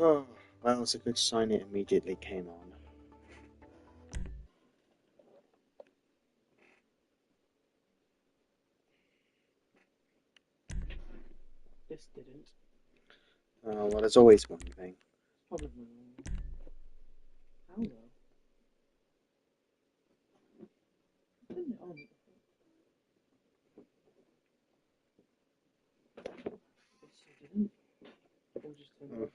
Oh, well, it's a good sign it immediately came on. This didn't. Oh, well, there's always one thing. Probably. How though? Turn it on. This didn't. Or just turn it off.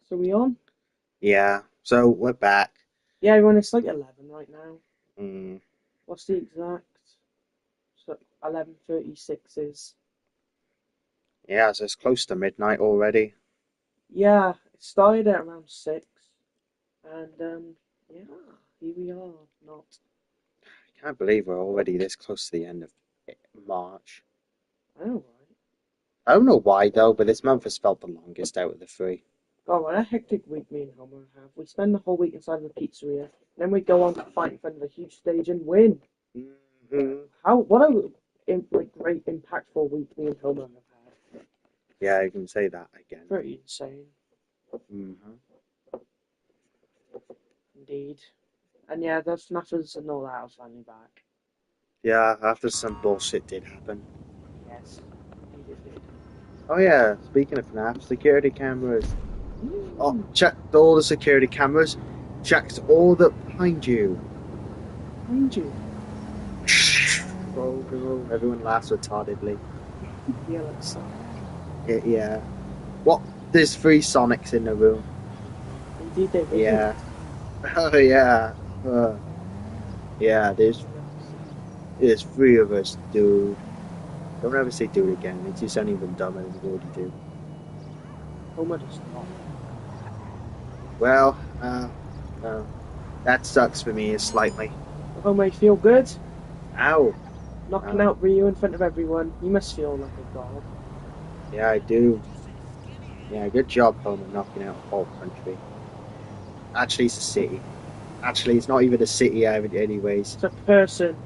So we on? Yeah, so we're back. Yeah, everyone, it's like 11 right now. Mm, What's the exact? So 11:36 is. yeah, so it's close to midnight already. Yeah, it started at around 6. And, yeah, here we are. Not. Can't believe we're already this close to the end of March. I know, right? I don't know why though, but this month has felt the longest out of the three. God, what a hectic week me and Homer have. We spend the whole week inside of a pizzeria, then we go on to fight in front of a huge stage and win. Hmm. What a great, impactful week me and Homer have had. Yeah, you can say that again. Pretty insane, Hmm. indeed. And yeah, the FNAFers and all that are finally back. Yeah, after some bullshit did happen. Yes, indeed it did. Oh yeah, speaking of FNAF, security cameras. Oh, Ooh, check all the security cameras. Checked all that behind you. behind you. Oh no, everyone laughs retardedly. Yeah, like so. Yeah. What? There's three Sonics in the room. Indeed there is. Yeah. Oh yeah. Yeah, there's three of us, dude. Don't ever say dude again. It's you sound even dumber than you already do. Homer does not. Well, uh, that sucks for me slightly. Homer, you feel good? Ow. Knocking Um, out Ryu in front of everyone. You must feel like a god. yeah, I do. Yeah, good job, Homer, knocking out a whole country. Actually, it's a city. Actually, it's not even a city, anyways. It's a person.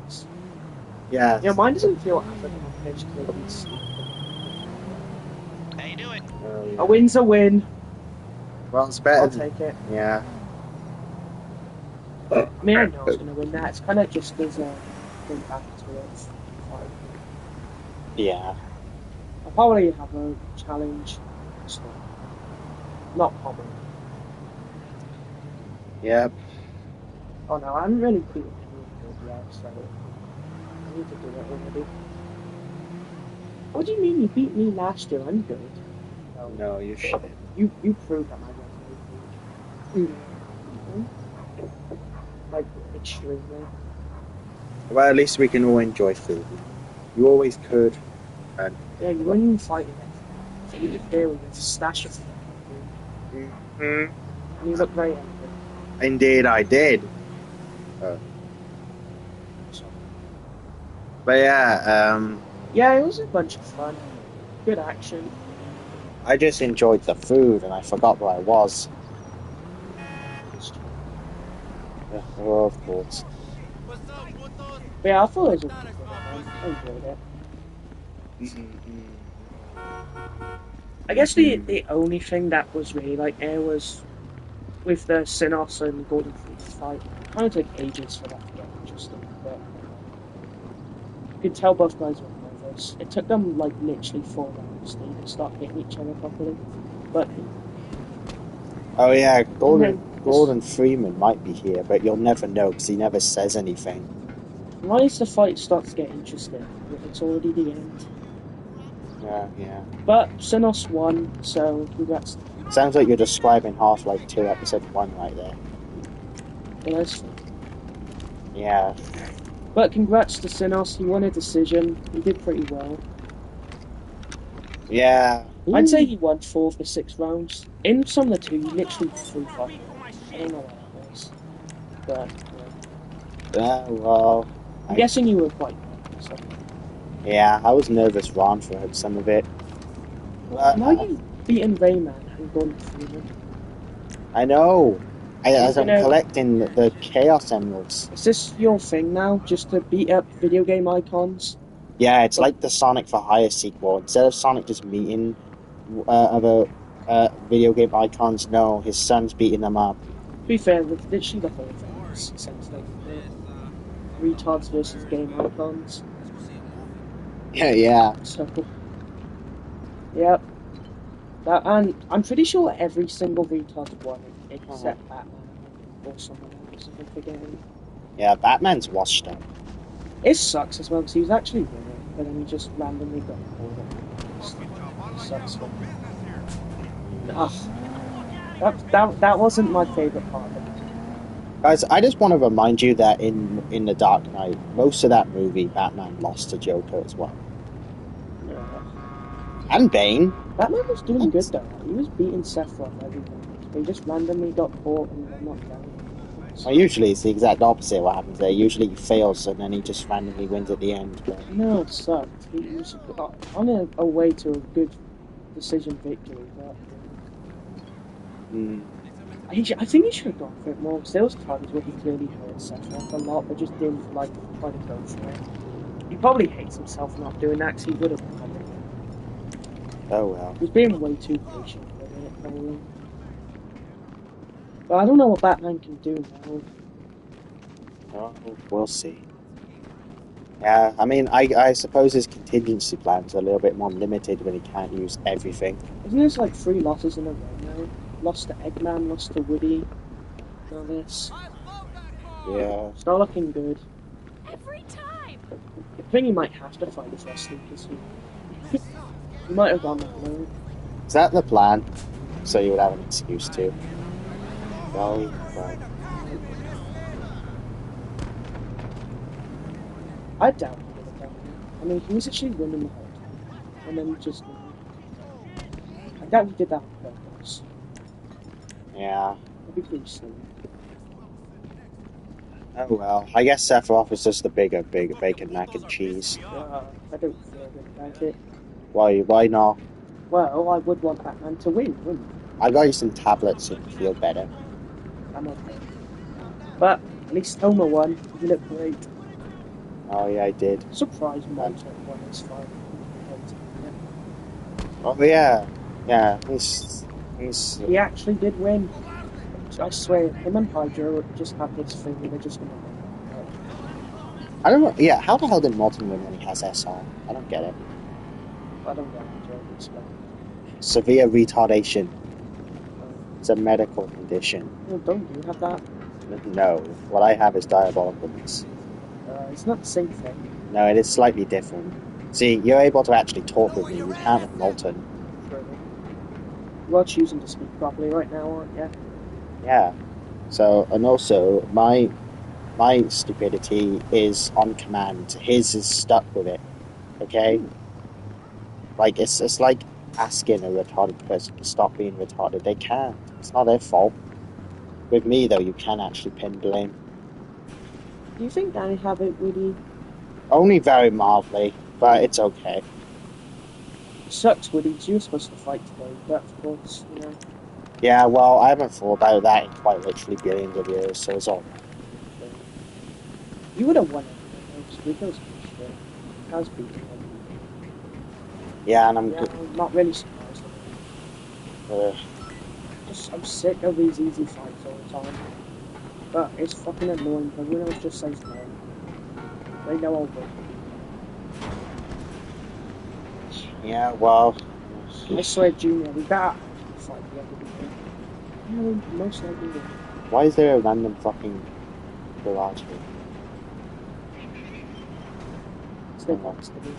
Yeah. Yeah, mine doesn't feel as like high pitched because I can sleep. How you doing? Oh, A yeah. win's a win. Well, it's better I'll than. take it. Yeah. I mean, I know I was going to win that. It's kind of just as a going back to it. Fine. Yeah. I'll probably have a challenge. So, not probably. Yep. Oh no, I haven't really beaten anyone good yet, so I need to do it already. What do you mean you beat me last year? I'm good. No, No, you shouldn't. you proved that my resume is like extremely. Well, at least we can all enjoy food. You always could. And Yeah, you weren't even fighting it. So you just there with a stash of food. Mhm. And you look very angry. Indeed, I did. Uh, So, but yeah, yeah, it was a bunch of fun. Good action. I just enjoyed the food and I forgot where I was. It's true. Oh, of course. But yeah, I thought it was a really good event. I enjoyed it. I guess the only thing that was really like air was with the Sinos and Golden Fleet fight. It kind of took ages for that to get interesting, but you could tell both guys were nervous. It took them like literally 4 rounds to even start hitting each other properly. But Oh yeah, and then Gordon Freeman might be here, but you'll never know because he never says anything. once the fight starts to get interesting, it's already the end. Yeah. But Sinos won, so congrats. Sounds like you're describing Half-Life 2 Episode 1 right there. Well, that's fun. Yeah. But congrats to Sinos, he won a decision. He did pretty well. Yeah. I'd say he won 4 of the 6 rounds. In some of the 2, he literally threw fucking. I don't know what that was. But, Yeah, well. I'm guessing you were quite nervous. So. Yeah, I was nervous Ron for some of it. But, Now you've beaten Rayman and gone through them. I know. As I'm Gonna, collecting the Chaos Emeralds. is this your thing now? Just to beat up video game icons? Yeah, it's But like the Sonic for Hire sequel. Instead of Sonic just meeting other video game icons, no, his son's beating them up. to be fair, with literally the whole thing is essentially retards versus game icons. Yeah, yeah. So, yeah. That, and I'm pretty sure every single retard's won it, except Batman or someone else, if I'm forgetting. Yeah, Batman's washed up. It sucks as well because he was actually winning, but then he just randomly got caught. Sucks for me. Ugh. That wasn't my favourite part of it. Guys, I just want to remind you that in The Dark Knight, most of that movie, Batman lost to Joker as well. Yeah. And Bane. Batman was doing good though. He was beating Seth Rogen everything. But he just randomly got caught and got knocked down. Well, usually it's the exact opposite of what happens there. Usually he fails and then he just randomly wins at the end. But... No, it sucked. He was on a way to a good decision victory, but I think he should have gone for it more because there was times where he clearly hurt Seth Rogen a lot, but just didn't like try to go for it. He probably hates himself for not doing that because he would have won it. Oh well. He was being way too patient with it, probably. But I don't know what Batman can do now. Oh, we'll see. Yeah, I mean, I suppose his contingency plans are a little bit more limited when he can't use everything. Isn't this like 3 losses in a row now? Lost to Eggman, lost to Woody. All this. Yeah. It's not looking good. Every time. I think he might have to fight this wrestling because he might have gone that low. Is that the plan? So you would have an excuse to. Well, right. I doubt he would have done it. I mean, he was actually winning the whole time. And then he just... I doubt he did that on purpose. Yeah. I'd be pretty silly. Oh well. I guess Seth Rogen is just the bigger bacon mac and cheese. I don't feel good about it. Why not? Well, I would want Batman to win, wouldn't I got you some tablets so you feel better. I? I'm okay. But at least Homer won. He looked great. Oh yeah, I did. Surprise Monster won his fight. Oh yeah. Yeah. He's He actually did win. I swear, him and Hydra just have this thing where they're just gonna win. I don't know. Yeah, how the hell did Morton win when he has SR? I don't get it. I don't get Hydra, it's like, Severe retardation. It's a medical condition. well, don't you have that? No, what I have is diabolicalness. It's not the same thing. No, it is slightly different. See, you're able to actually talk with me. You can't with Molten. You are choosing to speak properly right now, aren't you? Yeah. So, and also, my stupidity is on command. His is stuck with it. Okay? Like, it's like asking a retarded person to stop being retarded. They can't. It's not their fault. With me, though, you can actually pin blame. Do you think I have it really? Only very mildly, but it's okay. It sucks, Woody, 'cause you were supposed to fight today, but of course, you know. Yeah, well, I haven't thought about that in quite literally billions of years, so it's all right. You would have won it, because Rico's shit. Has beaten him. Yeah, and I'm Yeah, I'm not really surprised. I'm sick of these easy fights all the time. But it's fucking annoying because Winnows just says no. They know I'll win. yeah, well, I swear, Junior, we better fight the other people. Yeah, we most likely will. why is there a random fucking garage here? It's their box to do.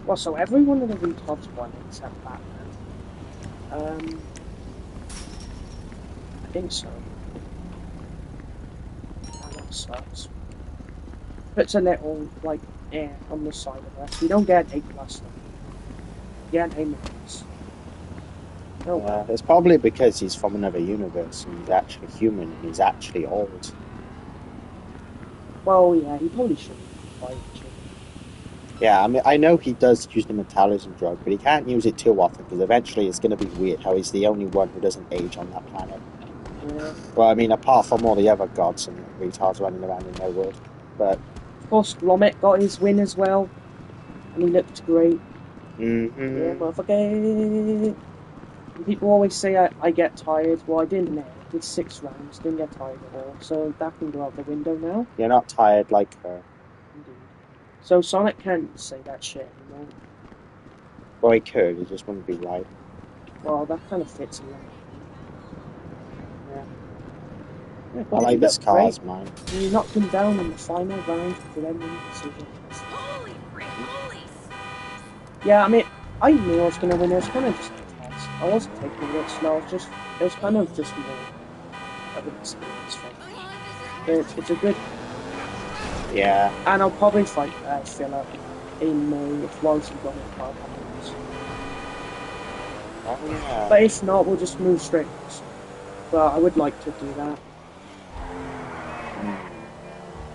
Well, so every one of the retards won except Batman. I think so. And that sucks. Puts a little, like, air on the side of us. We don't get an A+. Yeah, an A-. Oh well. It's probably because he's from another universe and he's actually human and he's actually old. Well, yeah, he probably shouldn't fight. Yeah, I mean, I know he does use the metabolism drug, but he can't use it too often because eventually it's going to be weird how he's the only one who doesn't age on that planet. Yeah. Well, I mean, apart from all the other gods and retards running around in their world. But course, Gromit got his win as well, and he looked great. Yeah, Mm-hmm. motherfucker. And people always say I get tired. Well, I didn't know. I did 6 rounds, didn't get tired at all. So that can go out the window now. You're not tired like her. Indeed. So Sonic can't say that shit anymore. Well, he could, it just wouldn't be right. Well, that kind of fits in. Yeah. Yeah, I but like he this looked car's great. mine. And he knocked him down in the final round for them decisions. Holy frick, holy Yeah, I mean, I knew I was going to win. It was kind of just a test. I wasn't taking it slow. It was kind of just more of an experience for me. But it's a good. Yeah. And I'll probably fight Philip in May if Walter got it 5 happens. Oh, yeah. But if not, we'll just move straight. But I would like to do that.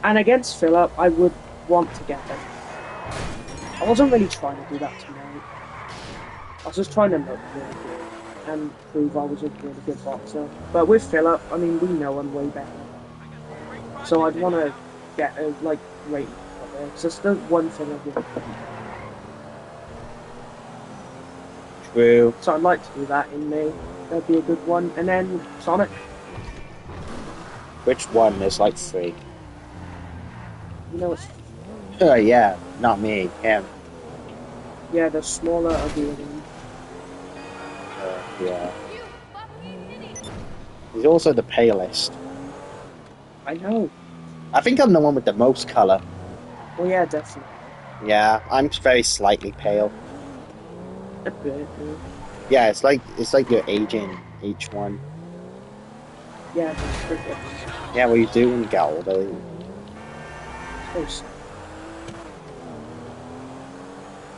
And against Philip, I would want to get them. I wasn't really trying to do that tonight. I was just trying to look really good and prove I was a really good boxer. But with Philip, I mean, we know I'm way better. So I'd want to get a great of it. It's just the one thing I really couldn't. True. So I'd like to do that in May. That'd be a good one. And then Sonic. Which one? There's like 3. You know, it's Yeah, not me, him. yeah, the smaller, uglier one. Yeah. you fucking idiot! He's also the palest. I know. I think I'm the one with the most colour. Well, yeah, definitely. Yeah, I'm very slightly pale. A bit. Yeah, it's like you're aging each one. Yeah, that's pretty good. Yeah, well, you do when you get older. Close.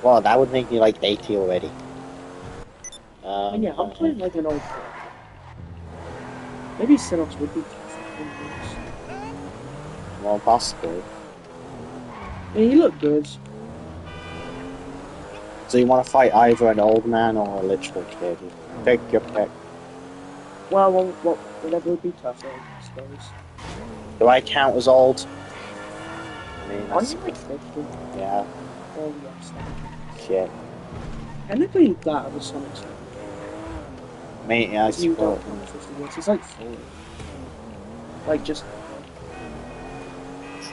Well, that would make me like 80 already. And yeah, I'm playing like an old player. Maybe Sinos would be tough. Well, possibly. Yeah, he looked good. So you want to fight either an old man or a literal kid? Pick your pick. Well, whatever would be tougher, I suppose. Do I count as old? I mean, I'm that's, like 50. yeah, Oh, yes. shit. Technically, that was Sonic's. I mean, yeah, I You don't suppose. count 50 years. It's like 40. Like, just.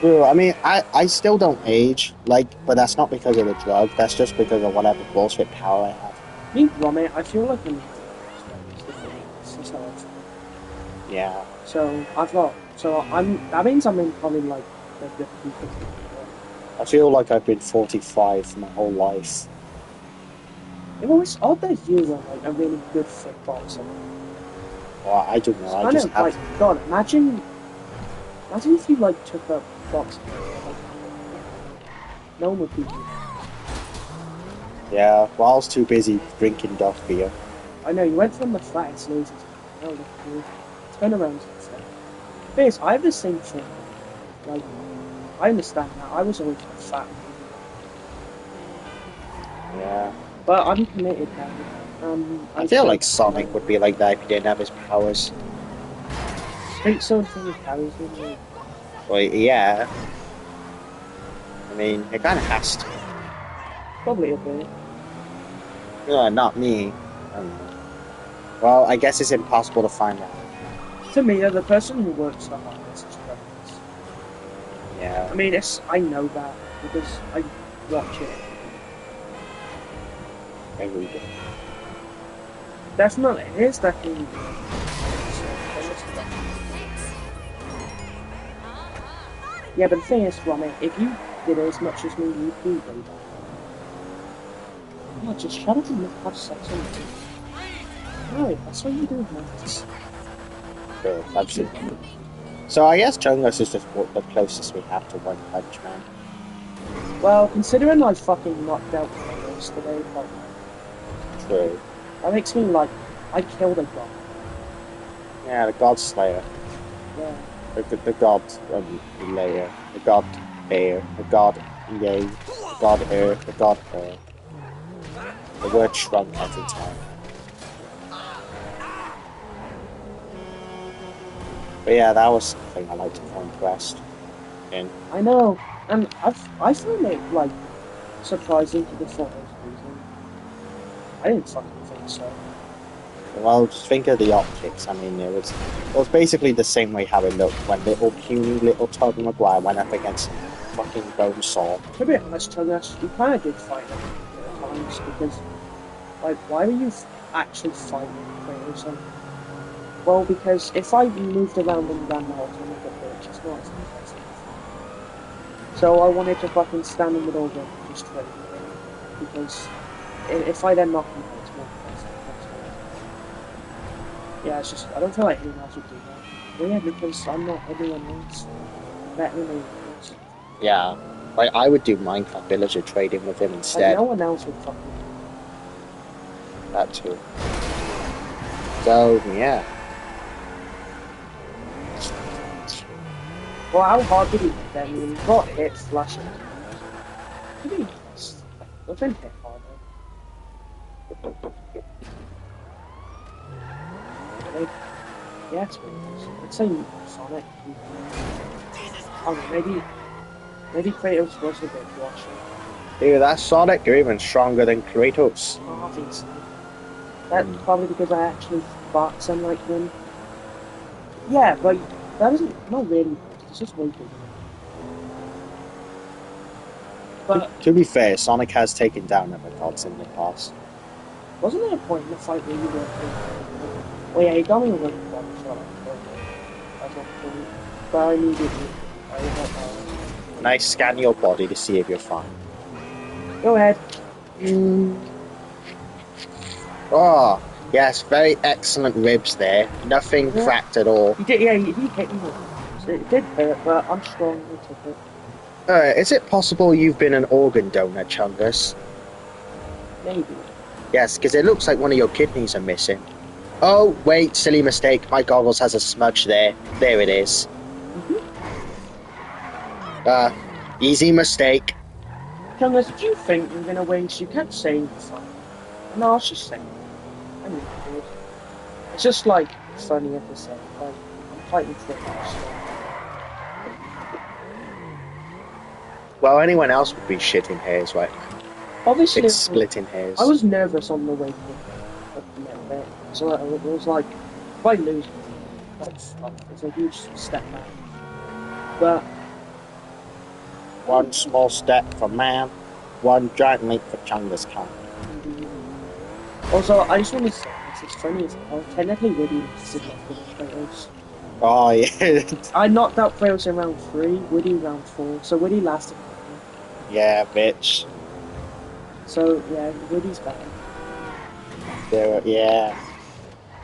True. I mean, I still don't age, but that's not because of the drug. That's just because of whatever bullshit power I have. Me, Gromit, I feel like I'm. That's how I feel. Yeah. So, I've got. So, that means I'm in probably like the 50. I feel like I've been 45 for my whole life. It always odd that you were like a really good fit boxer. Well, I don't know. It's I kind just of have. like, God, imagine if you like took up boxing. Like, no one would beat you. Yeah. Well, I was too busy drinking Duff beer. I know, you went from the fattest lazy to now look at you. Turnarounds and stuff. Thing is, I have the same thing. Like, I understand that. I was always fat. Yeah. But I'm committed now. I feel like Sonic would be like that if he didn't have his powers. I think something carries me. Well, yeah. I mean, it kind of has to. Probably a bit. Not me. I don't know. Well, I guess it's impossible to find out. To me, the person who works the hardest is Kratos. Yeah. I mean, I know that because I watch it. Every day. Definitely, it is definitely. Yeah, but the thing is, Romy, if you did as much as me, you'd be way better. No, just shut up and have sex on me. No, that's what you do, man. Sure, absolutely. So I guess Chungus is just the closest we have to One Punch Man. Well, considering I fucking knocked out Kratos today, like, True. that makes me like, I killed a god. Yeah, the God Slayer. Yeah. The God Layer. The God Air. The God Yay. The God Air. The God Air. The word shrunk every time. But yeah, that was something I like to find best in. I know. And I find it like surprising to the thought of reason. I didn't fucking think so. Well, just think of the optics. I mean, it was basically the same way how it looked when little puny little Tobey Maguire went up against fucking bone saw. To be honest, Chungus, you kind of did fight him at times because, like, why were you actually fighting Kratos? Well, because if I moved around and ran the whole time like a bitch, it's not as impressive. So I wanted to fucking stand in the middle of it and just trade with him because if I then knock him out, it's more impressive. Yeah, it's just I don't feel like anyone else would do that. Well, yeah, because I'm not everyone else. Better than anyone else. Yeah, like I would do Minecraft Villager trading with him Like, instead. no one else would fucking That too. So yeah. Well, how hard did he hit then? I mean, he got hit flashing. Did he just I've been hit harder. Really? Yeah, it's pretty nice. I'd say Sonic. Oh, maybe Kratos was a bit washy. Dude, that's Sonic. You're even stronger than Kratos. Obviously. That's probably because I actually fought some like him. Yeah, but that isn't not really. It's just way bigger. But To be fair, Sonic has taken down other gods in the past. wasn't there a point in the fight where you were? Oh yeah, he got me with one shot. That's not cool. But I needed it. And I scan your body to see if you're fine. Go ahead. Oh, yes, very excellent ribs there. Nothing Yeah. cracked at all. He did. Yeah, he hit me. So it did hurt, but I'm strong. I took it. Is it possible you've been an organ donor, Chungus? Maybe. Yes, because it looks like one of your kidneys are missing. Oh, wait, silly mistake. My goggles has a smudge there. There it is. Easy mistake. Chungus, did you think you were gonna win? You kept saying you fight. No, I was just saying. I mean, it's just like funny at the same time. I'm fighting for it. Well, anyone else would be shitting hairs right now. Obviously, It's splitting hairs. I was nervous on the way to the net bit, so it was like, if I lose, it's a huge step back. But One small step for man, one giant leap for Chungus Khan. also, I just want to say this: it's funny as hell. Technically, Woody is significant Kratos. Oh, yeah. I knocked out Kratos in round 3, Woody round 4, so Woody lasted. Yeah, bitch. So yeah, Woody's bad. There, yeah.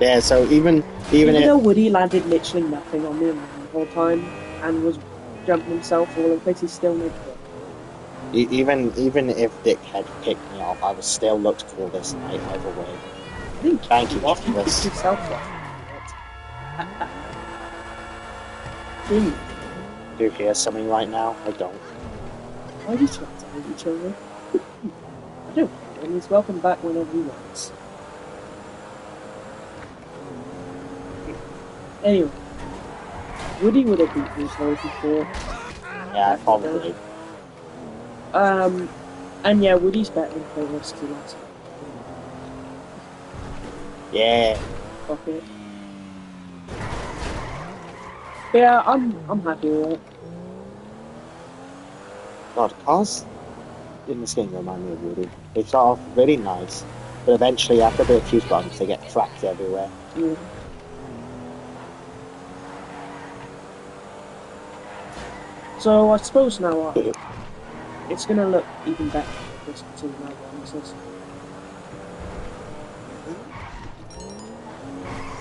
Yeah, so even Even if... though Woody landed literally nothing on me the whole time and was jumping himself all over the place, he still made it. Even if Dick had picked me off, I would still look cool this night either way. I think Thank you, he picked Chungus. himself off. Gee, Do you hear something right now? I don't. why are you trying to hate each other? I don't care, and he's welcome back whenever he wants. Anyway, Woody would have beat me so before. Yeah, probably. And yeah, Woody's better than Kratos to last. Yeah. Fuck it. Yeah, I'm happy with it. God, cars in this game remind me of Woody. They start off very nice, but eventually after a few bumps they get cracked everywhere. Yeah. So I suppose now it's gonna look even better if this continue now bonuses.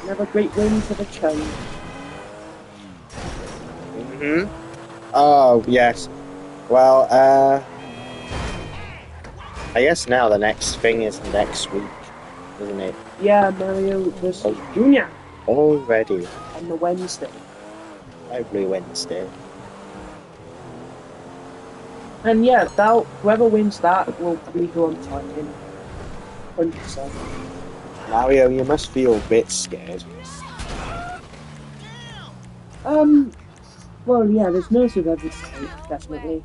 Another great win for the challenge. Oh, yes. Well, I guess now the next thing is next week, isn't it? Yeah, Mario versus Junior Already. on the Wednesday. Every Wednesday. And yeah, whoever wins that will be who I'm typing. 100%. Mario, you must feel a bit scared. Well, yeah, there's nerves with every state, definitely.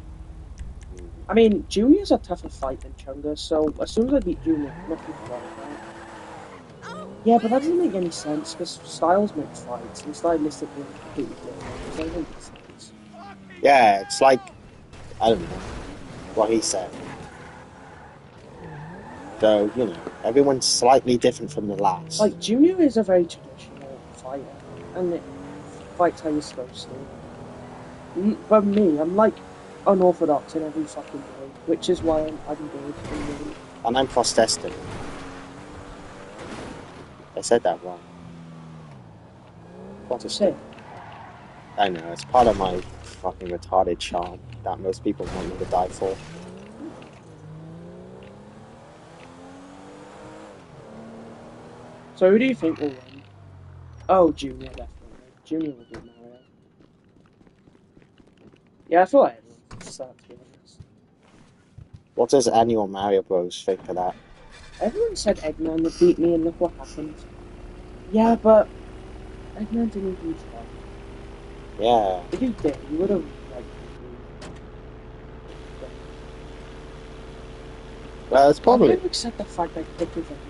I mean, Junior's a tougher fight than Chungus, so as soon as I beat Junior, nothing to worry about. Oh, Yeah, but that please. doesn't make any sense because styles make fights, and stylistically, I'm completely different. So it doesn't make sense. Yeah, it's like I don't know what he said. So everyone's slightly different from the last. Like, Junior is a very traditional fighter, and it fights how you're supposed to. But me, I'm like unorthodox in every fucking way, which is why I'm good and really And I'm Frostestin. I said that wrong. sick. Protestant. I know, it's part of my fucking retarded charm that most people want me to die for. So who do you think will win? Oh, Junior, definitely. Junior will beat Mario. Yeah, I feel like everyone thinks that, to be honest. What does annual Mario Bros think of that? Everyone said Eggman would beat me, and look what happened. Yeah, but Eggman didn't even try. Yeah. If he did, he would have, like, completely done. Well, it's I'm going probably to accept the fact that he took revenge.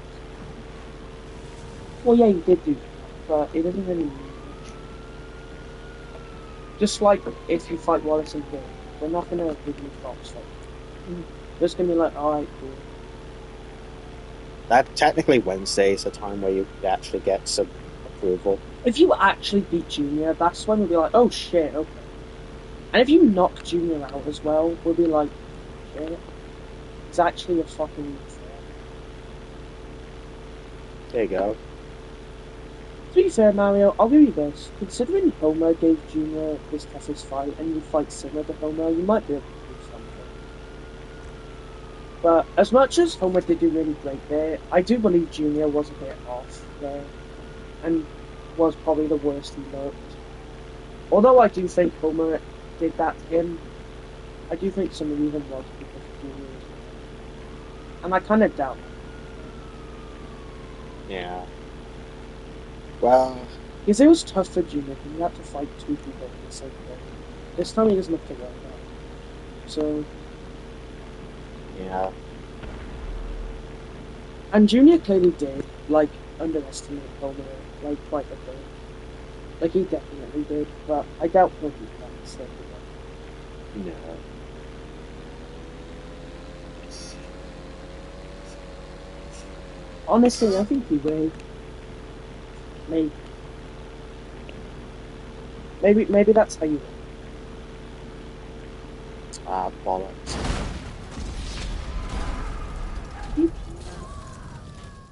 Well, yeah, he did do that, but it doesn't really mean much. Just like if you fight Wallace and Gromit, they're not going to give you props. Like, they're just going to be like, alright, cool. that technically Wednesday is a time where you actually get some approval. If you actually beat Junior, that's when we'll be like, oh shit, okay. And if you knock Junior out as well, we'll be like, shit, it's actually a fucking threat. There you go. To be fair, Mario, I'll give you this. Considering Homer gave Junior his toughest fight and you fight similar to Homer, you might be able to do something. But as much as Homer did do really great there, I do believe Junior was a bit off there and was probably the worst he looked. Although I do think Homer did that to him, I do think some reason was because of Junior as well. And I kind of doubt Yeah. Well, because it was tough for Junior because he had to fight two people at the same time. This time he doesn't have to worry about it. So, yeah. and Junior clearly did, like, underestimate Homer, like, quite a bit. Like, he definitely did, but I doubt he'll do that mistake again. No. Honestly, I think he will. Maybe. Maybe that's how you win. Ah, bollocks.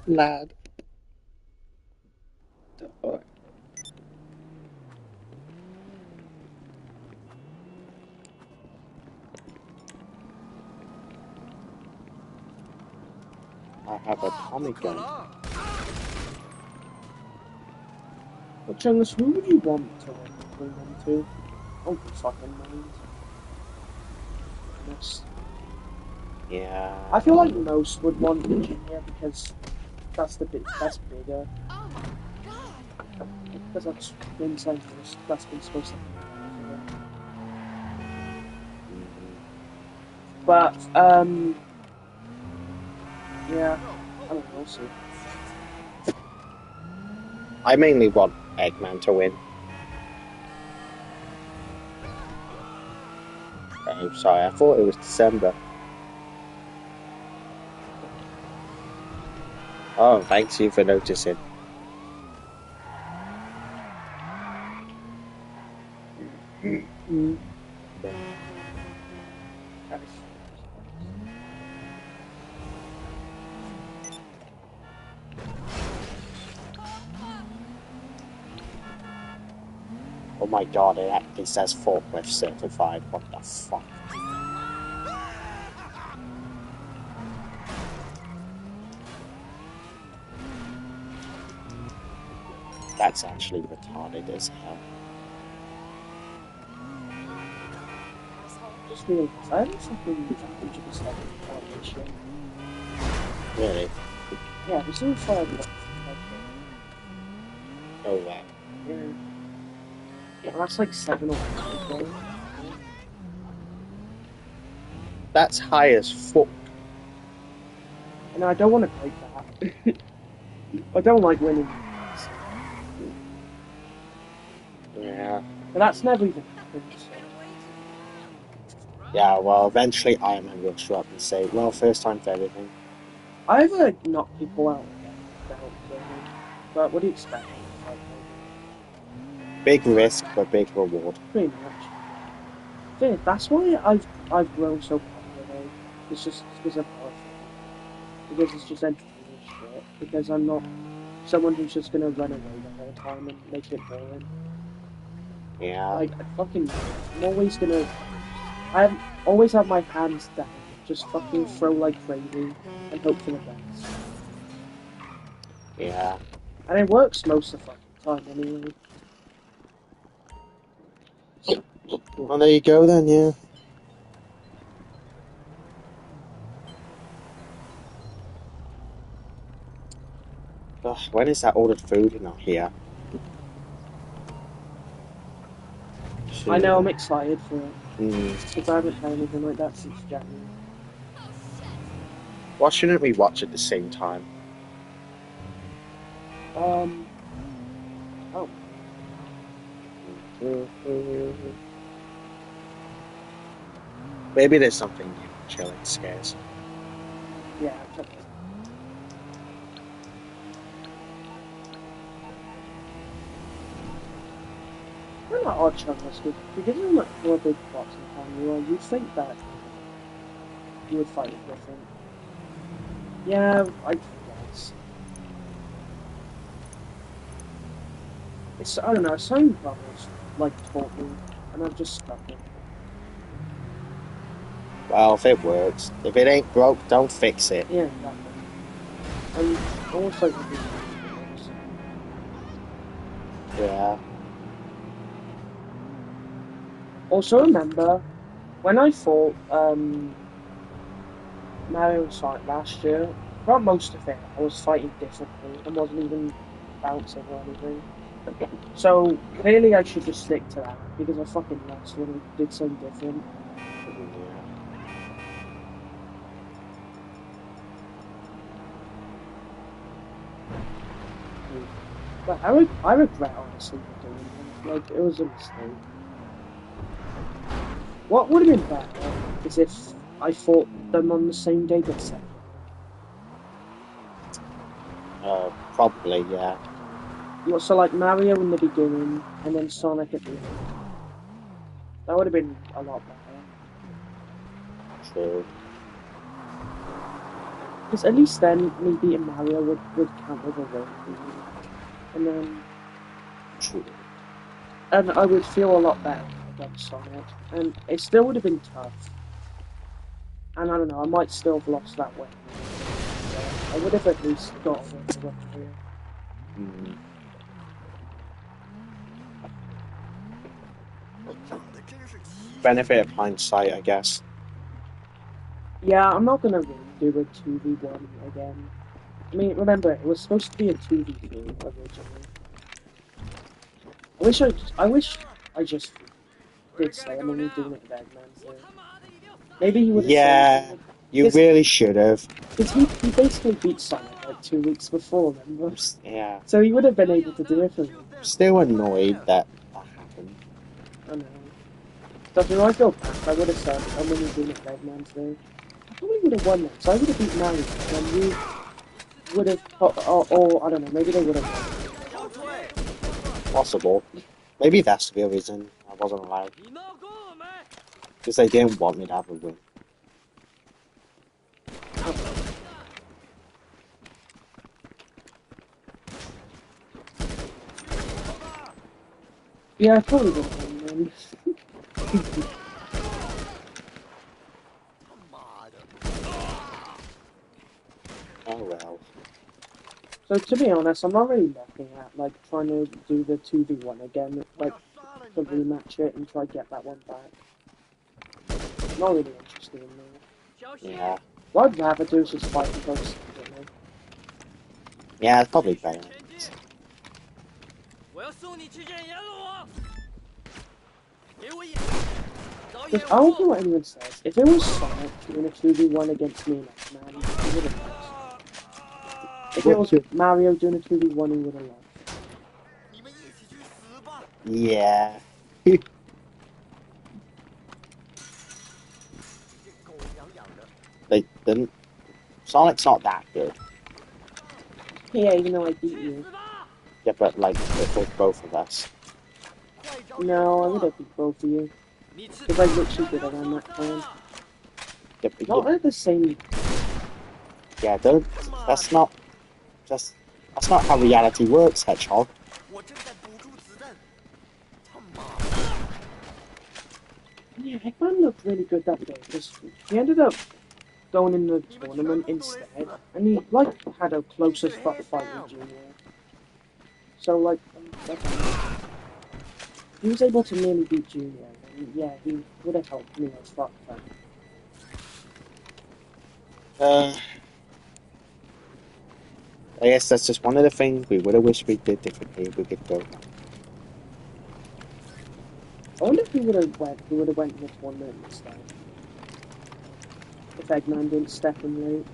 Lad. Alright. I have a Tommy gun. But Chungus, who would you want to win between them two? Oh, fucking mind. Honest. Yeah. I feel like most would want Virginia because that's bigger. Oh my god. Because that's been centrist. That's been supposed to happen. But yeah, I don't know. We'll see. I mainly want Eggman to win. Oh, sorry, I thought it was December. Oh, thanks you for noticing. Mm. Oh my god, it actually says forklift certified. What the fuck? That's actually retarded as hell. Just realized I haven't fucking package of stuff in this yet. Really? Yeah, there's no fire. Oh wow. Yeah. Yeah, that's like 7 or 8 days. That's high as fuck. And I don't want to take that. I don't like winning. Yeah. But that's never even happened, so. Yeah, well, eventually Iron Man will show up and say, well, first time for everything. I ever knock people out to help kill them. But what do you expect? Like, Big risk, but big reward. pretty much. That's why I've grown so popular though. It's just because of power thing. Because it's just entertaining shit. Because I'm not someone who's just gonna run away the whole time and make it boring. Yeah. Like I'm always gonna I always have my hands down, just fucking throw like crazy and hope for the best. Yeah. And it works most of the fucking time anyway. Well, there you go then, yeah. Ugh, when is that ordered food not here? I know I'm excited for it. Mm. Because I haven't had anything like that since January. Why shouldn't we watch at the same time? Oh. Maybe there's something new, chilling scares. Yeah, okay. We're not odd Chungus, because you're not a big boxing fan you are, you'd think that you would fight it different. Yeah, I guess. It's, I don't know, some brothers like taught me, and I've just stuck with it. Well, if it works. If it ain't broke, don't fix it. Yeah, exactly. And also with these games. Yeah. Also remember, when I fought Mario Sonic last year, throughout most of it, I was fighting differently and wasn't even bouncing or anything. So clearly I should just stick to that because I fucking lost when I did something different. But I regret honestly doing that. Like it was a mistake. What would have been better is if I fought them on the same day but separately. Probably, yeah. So like Mario in the beginning and then Sonic at the end. That would have been a lot better. True. Because at least then me beating Mario would count as a win. And then True. and I would feel a lot better against Sonic. And it still would have been tough. And I don't know, I might still have lost that way. I would have at least got a win here. Mm. Benefit of hindsight, I guess. Yeah, I'm not gonna really do a 2v1 again. I mean, remember, it was supposed to be a 2v2 originally. I wish I just did say I'm only doing it with Eggman, so maybe he would have Yeah, said you really should have. because he basically beat Sonic like 2 weeks before, remember? Yeah. So he would have been able to do it for me. Still annoyed that happened. I know. So if I go back, I would have said I'm only doing it with Eggman today. I probably would have won that, so I would have beat Mario, and you would have, or I don't know, maybe they would have. Possible. Maybe that's the real reason I wasn't allowed. Because they didn't want me to have a win. Yeah, I probably would have won then. Oh well. So to be honest, I'm not really looking at like trying to do the 2v1 again, like to rematch it and try to get that one back. Not really interested in that. Yeah. What I'd rather do is just fight the folks separately. Yeah, it's probably better. Because I don't care what anyone says. If it was Sonic doing a 2v1 against me and X-Man, he would have lost. If it was Mario doing a 2v1, he would have lost. Yeah. Like, Sonic's not that good. Yeah, even though I beat you. Yeah, but like, it was both of us. No, I would have beat both of you. Because I literally did around that time. Yeah, but Not at the same... yeah, don't. That's not. That's not how reality works, Hedgehog. Yeah, Eggman looked really good that day. Because he ended up going in the tournament instead. And he, like, had a closer fight with Junior. So, like, if he was able to nearly beat Junior, then yeah, he would have helped me as fuck then. I guess that's just one of the things we would have wished we did differently. We could go. I wonder if he would have went in the tournament instead. If Eggman didn't step in late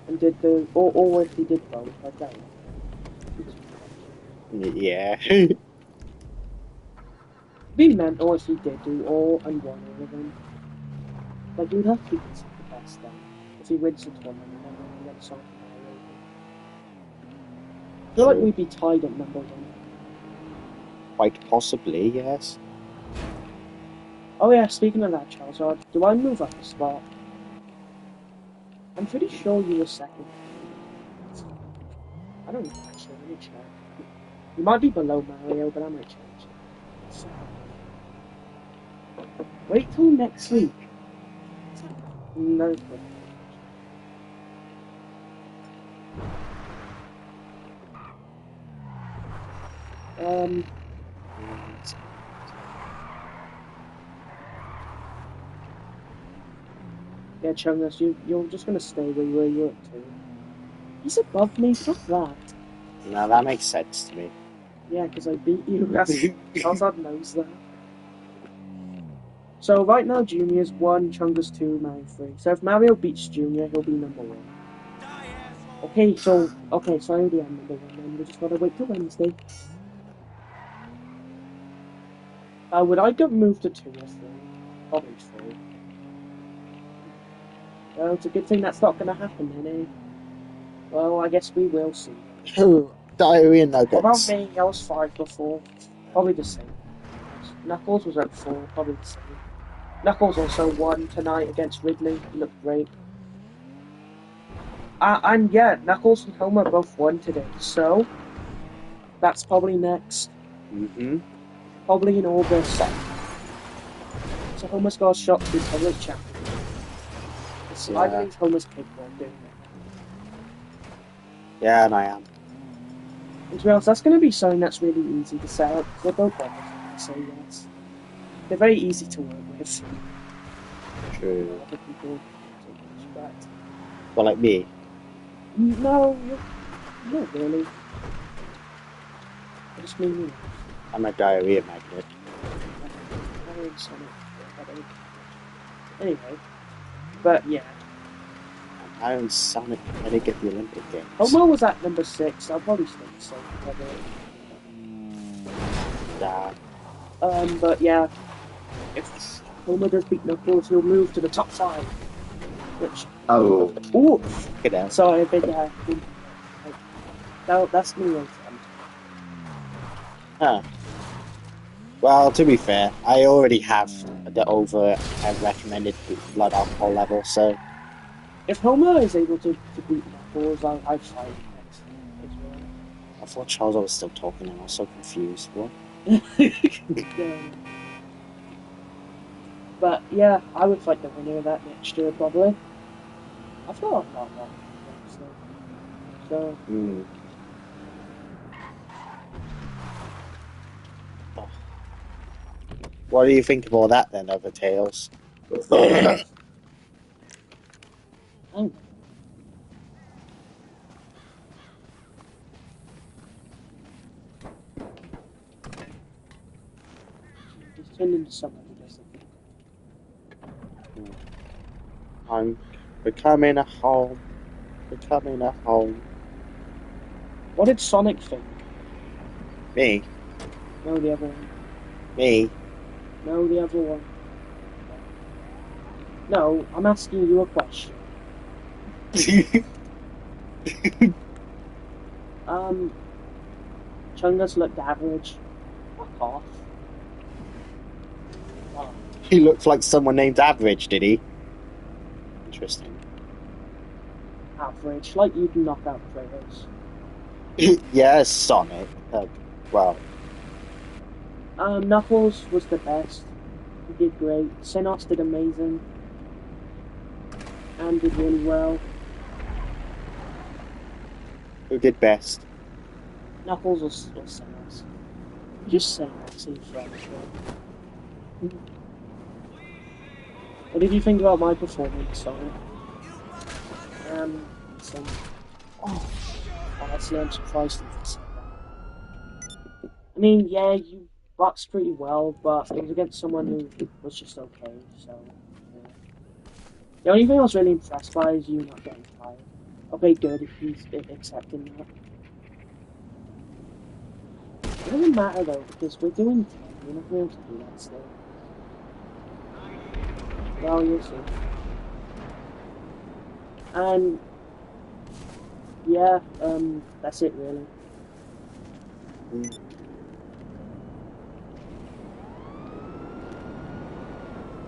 and did the or if he did both, I don't know. Yeah. It'd be mental if he did do all and won all of them. Like you'd have to be considered the best then. If he wins the tournament and then he gets something Mario. I feel like we'd be tied at number 1. Quite possibly, yes. Oh yeah, speaking of that, Charles, do I move up a spot? I'm pretty sure you were second. I don't know, actually, let me check. You might be below Mario, but I might change it. Wait till next week. No problem. Yeah, Chungus, you're just gonna stay where you're at too. He's above me, fuck that. No, that makes sense to me. Yeah, because I beat you. Charizard knows that. So right now, Junior's 1, Chungus 2, Mario 3. So if Mario beats Junior, he'll be number 1. Okay, so I already am number 1 then. We just gotta wait till Wednesday. Would I get moved to 2 or 3? Probably 3. Well, it's a good thing that's not gonna happen then, eh? Well, I guess we will see. Diarrhea What about nuggets. me? I was 5 before. Probably the same. Knuckles was at 4, probably the same. Knuckles also won tonight against Ridley. He looked great. And yeah, Knuckles and Homer both won today, so that's probably next. Probably in August. So Homer's got a shot to be public champion. I believe Homer's capable of doing it. Yeah, and I am. And to be honest, that's going to be something that's really easy to set up. They're both brothers, so yes. They're very easy to work with. True. Other people take respect. Well, like me. No, not really. I just mean you. I'm a diarrhea magnet. Anyway, but yeah. Iron Sonic heading at the Olympic Games. Homer was at number 6. I'll probably stay the same. Yeah. But yeah, if Homer does beat Knuckles, he'll move to the top 5. Which ooh, sorry, but yeah, that's me on time. Huh. Well, to be fair, I already have the over recommended blood alcohol level, so. If Homer is able to beat Knuckles, I'd fight next. I thought Charles was still talking and I was so confused. What? But yeah, I would fight the winner of that next year, probably. I thought I'm not wrong. So. What do you think of all that then, over Tails? Oh. He's turned into someone who doesn't think. I'm becoming a home. Becoming a home. What did Sonic think? Me. No, the other one. Me. No, the other one. No, I'm asking you a question. Chungus looked average. Fuck off. Oh, He looked like someone named Average, did he? Interesting. average. Like you'd knock out Kratos. Yes, Sonic. Well, Knuckles was the best. He did great. Sinos did amazing. And did really well. who did best? Knuckles or Sinos. Just saying that seems right. What did you think about my performance, Sonic? So, honestly, I'm surprised you said that. I mean, yeah, you boxed pretty well, but it was against someone who was just okay, so... Yeah. The only thing I was really impressed by is you not getting tired. Okay, good, he's accepting that. It doesn't matter though, because we're doing 10, we're not going to be able to do that still. Well, you'll see. And... yeah, that's it really. You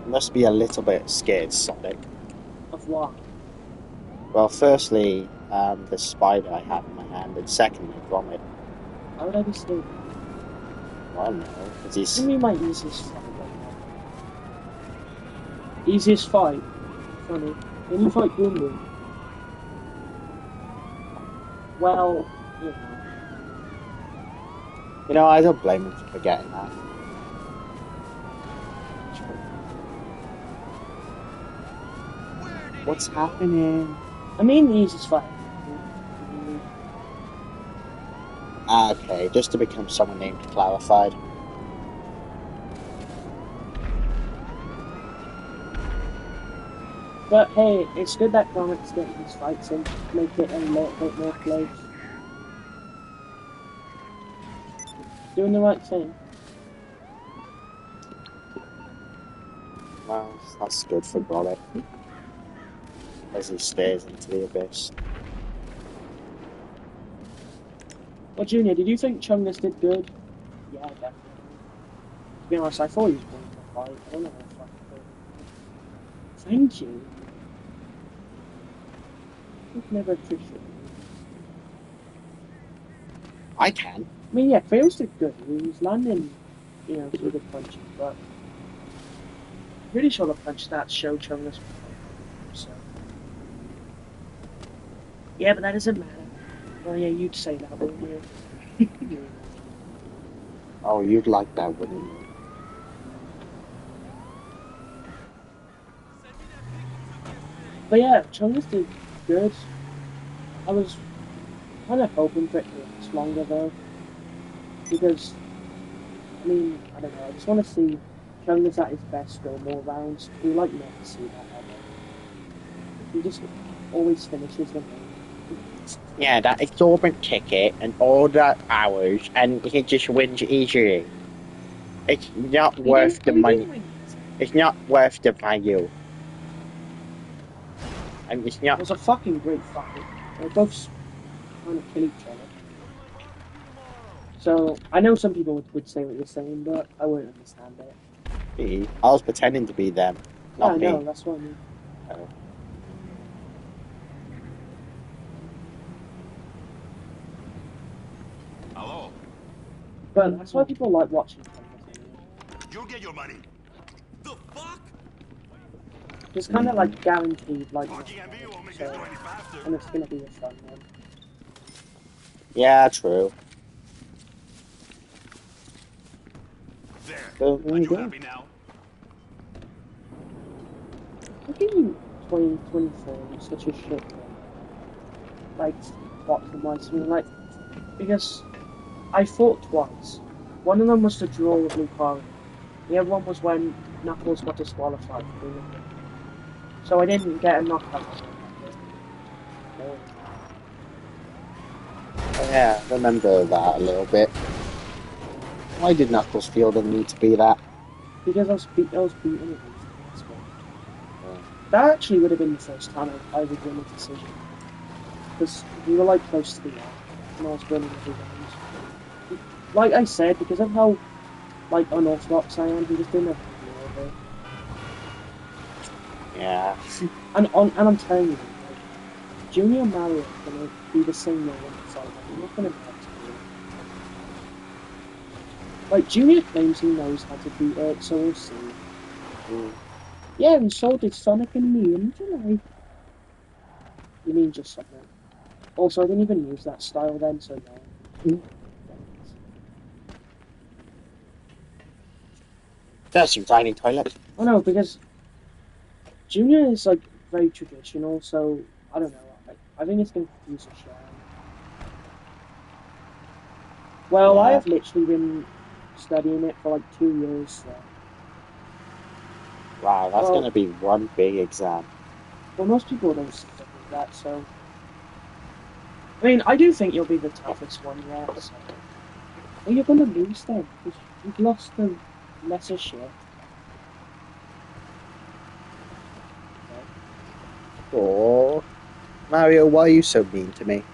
must be a little bit scared, Sonic. Of what? Well, firstly, the spider I have in my hand, and secondly, Vomit. Why would I be scared? I don't know, because This he's... is gonna be my easiest fight right now. Easiest fight? Funny. When you fight Boom Boom. Well, you know. You know, I don't blame him for forgetting that. What's happening? I mean the easiest fight. Okay, just to become someone named Clarified. But hey, it's good that Gromit's getting his fights in, make it a little bit more close. Doing the right thing. Well, that's good for Vomit. As he stares into the abyss. Well, Junior, did you think Chungus did good? Yeah, definitely. To be honest, I thought he was going to fight. I don't know what fucking thought. Thank you. I've never appreciated it. I can. I mean, yeah, Kratos did good. He was landing, you know, some good punches, but pretty sure the punch stats show Chungus. So, yeah, but that doesn't matter. Well, yeah, you'd say that, wouldn't you? Oh, you'd like that, wouldn't you? But yeah, Chungus did good. I was kind of hoping for it to last longer though, because I mean, I don't know. I just want to see Chungus at his best go more rounds. We like never see that ever. He just always finishes the game. Yeah, that exorbitant ticket and all that hours, and he just wins easily. It's not worth the money. It's not worth the value. And it's It not. was a fucking great fight. They both kind of kill each other. So I know some people would say what you're saying, but I wouldn't understand it. I was pretending to be them, not yeah, I me. know, that's what I mean. Oh. Hello. But that's why people like watching Chungus. You'll get your money. The fuck? It's kind of like guaranteed, like, Parking and view won't make so, this go any faster. and it's gonna be a fun one. Yeah, true. There. Oh, Are you good. happy now? I think 2024 is such a shit thing. Like, boxing wise, I mean, like, because I fought twice. One of them was to draw with Lucario. The other one was when Knuckles got disqualified for being a So I didn't get a knockout on that. No. Oh, yeah, I remember that a little bit. Why did Knuckles feel the need to be that? Because I was beating it recently, that's why. Oh, That actually would have been the first time I would win a decision. Because we were like close to the end, and I was winning every round. Like I said, because of how like unorthodox I am, he just didn't have to deal with it. yeah. And I'm telling you, like Junior Mario is gonna be the same way when it's like I'm not gonna know how to do it. Like Junior claims he knows how to beat it, so we'll see. Mm. Yeah, and so did Sonic and me in July. You mean just something? Also, I didn't even use that style then, so no. That's some tiny toilet. Oh no, because Junior is like very traditional, so I don't know. I think it's gonna confuse the shit out of me. Well, I Yeah. have literally been studying it for like 2 years, so Wow, that's well, gonna be one big exam. most people don't seem to do that, so I mean, I do think you'll be the toughest one yet, so well, you're gonna lose then because you've lost to lesser shit. Okay, Oh, Mario, why are you so mean to me?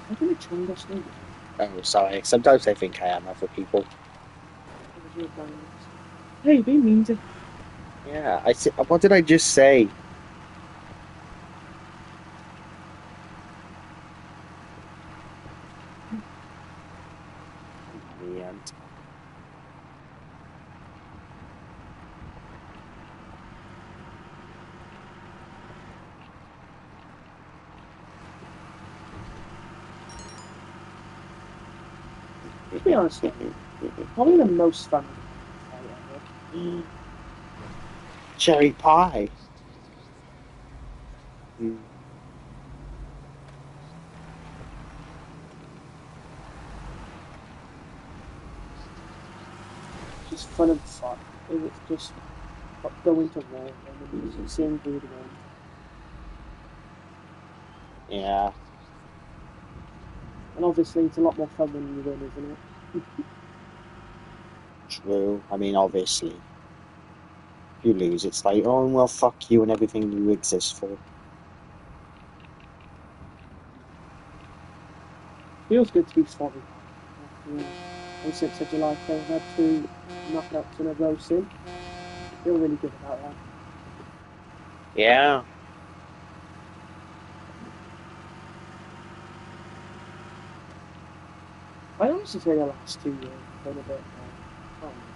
I'm gonna Chungus no way Oh, sorry. Sometimes I think I am other people. because you're bangers. Hey, be mean to Yeah, I see. What did I just say? Man. be honest though. Probably the most fun I've had in a fight ever. Cherry pie. Mm. Just fun and fun. It was just going to war with enemies and seeing who would win. Yeah, And obviously, it's a lot more fun when you win, isn't it? true. I mean, obviously, if you lose, it's like, oh, well, fuck you and everything you exist for. Feels good to be 45 after on 6th of July. I've had two knockouts in a row since. Feel really good about that. Yeah, I honestly say the last 2 years have been a bit more. I don't know.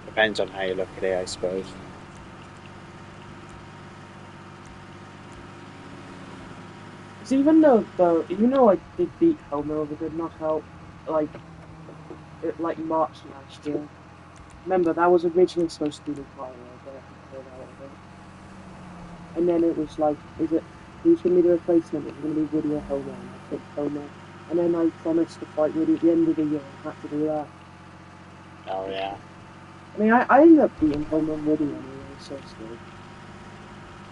depends on how you look at it, I suppose. Because even though even though I did beat Homer with a good knockout, like like March last year. Remember that was originally supposed to be Lucario, but he pulled out of it. And then it was like, is it who's going to be the replacement? Is it going to be Woody or Homer? And I picked Homer. And then I promised to fight Woody at the end of the year and had to do that. Oh, yeah. I mean, I ended up beating Homer and Woody anyway, so still.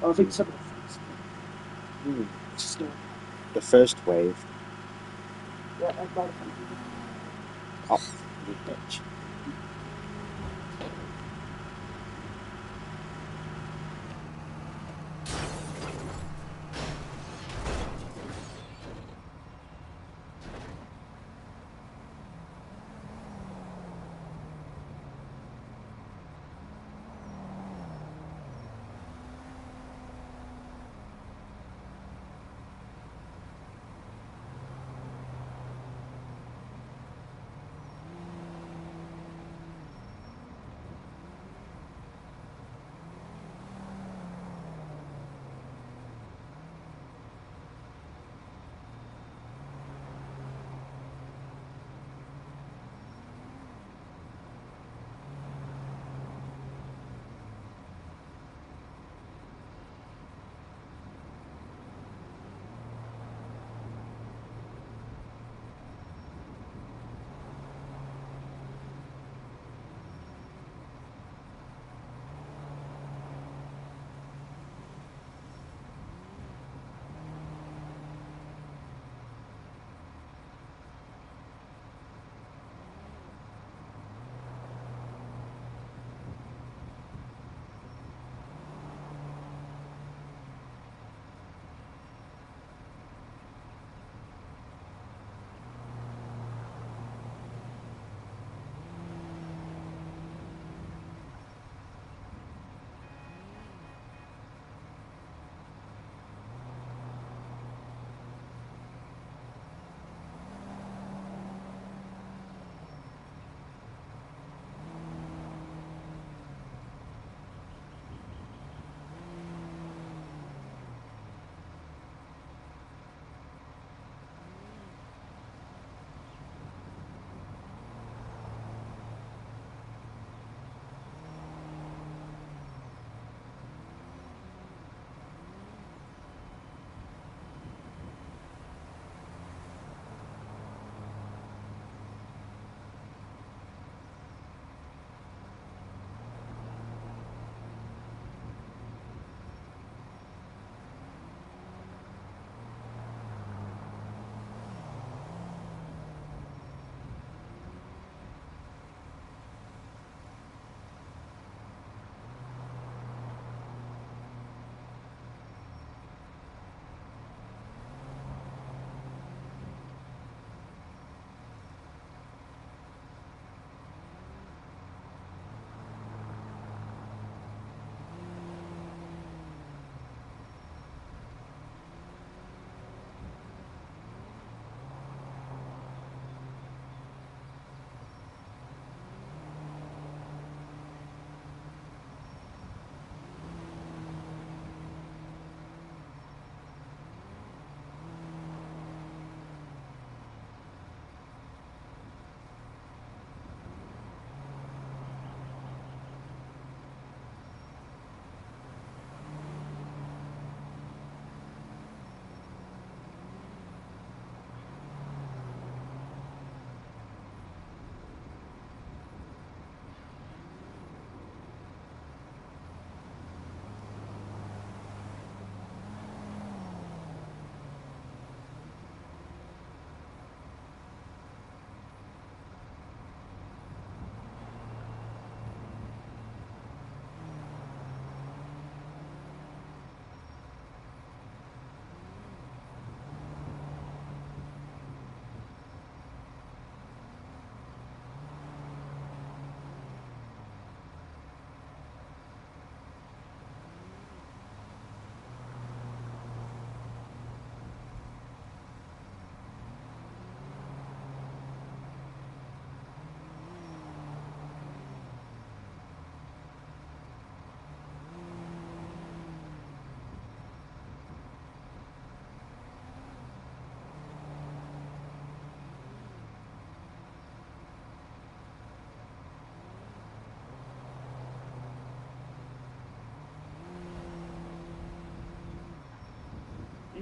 Oh, I think some of the first one. Mm. Still. The first wave. Yeah, I got it. Oh, you bitch.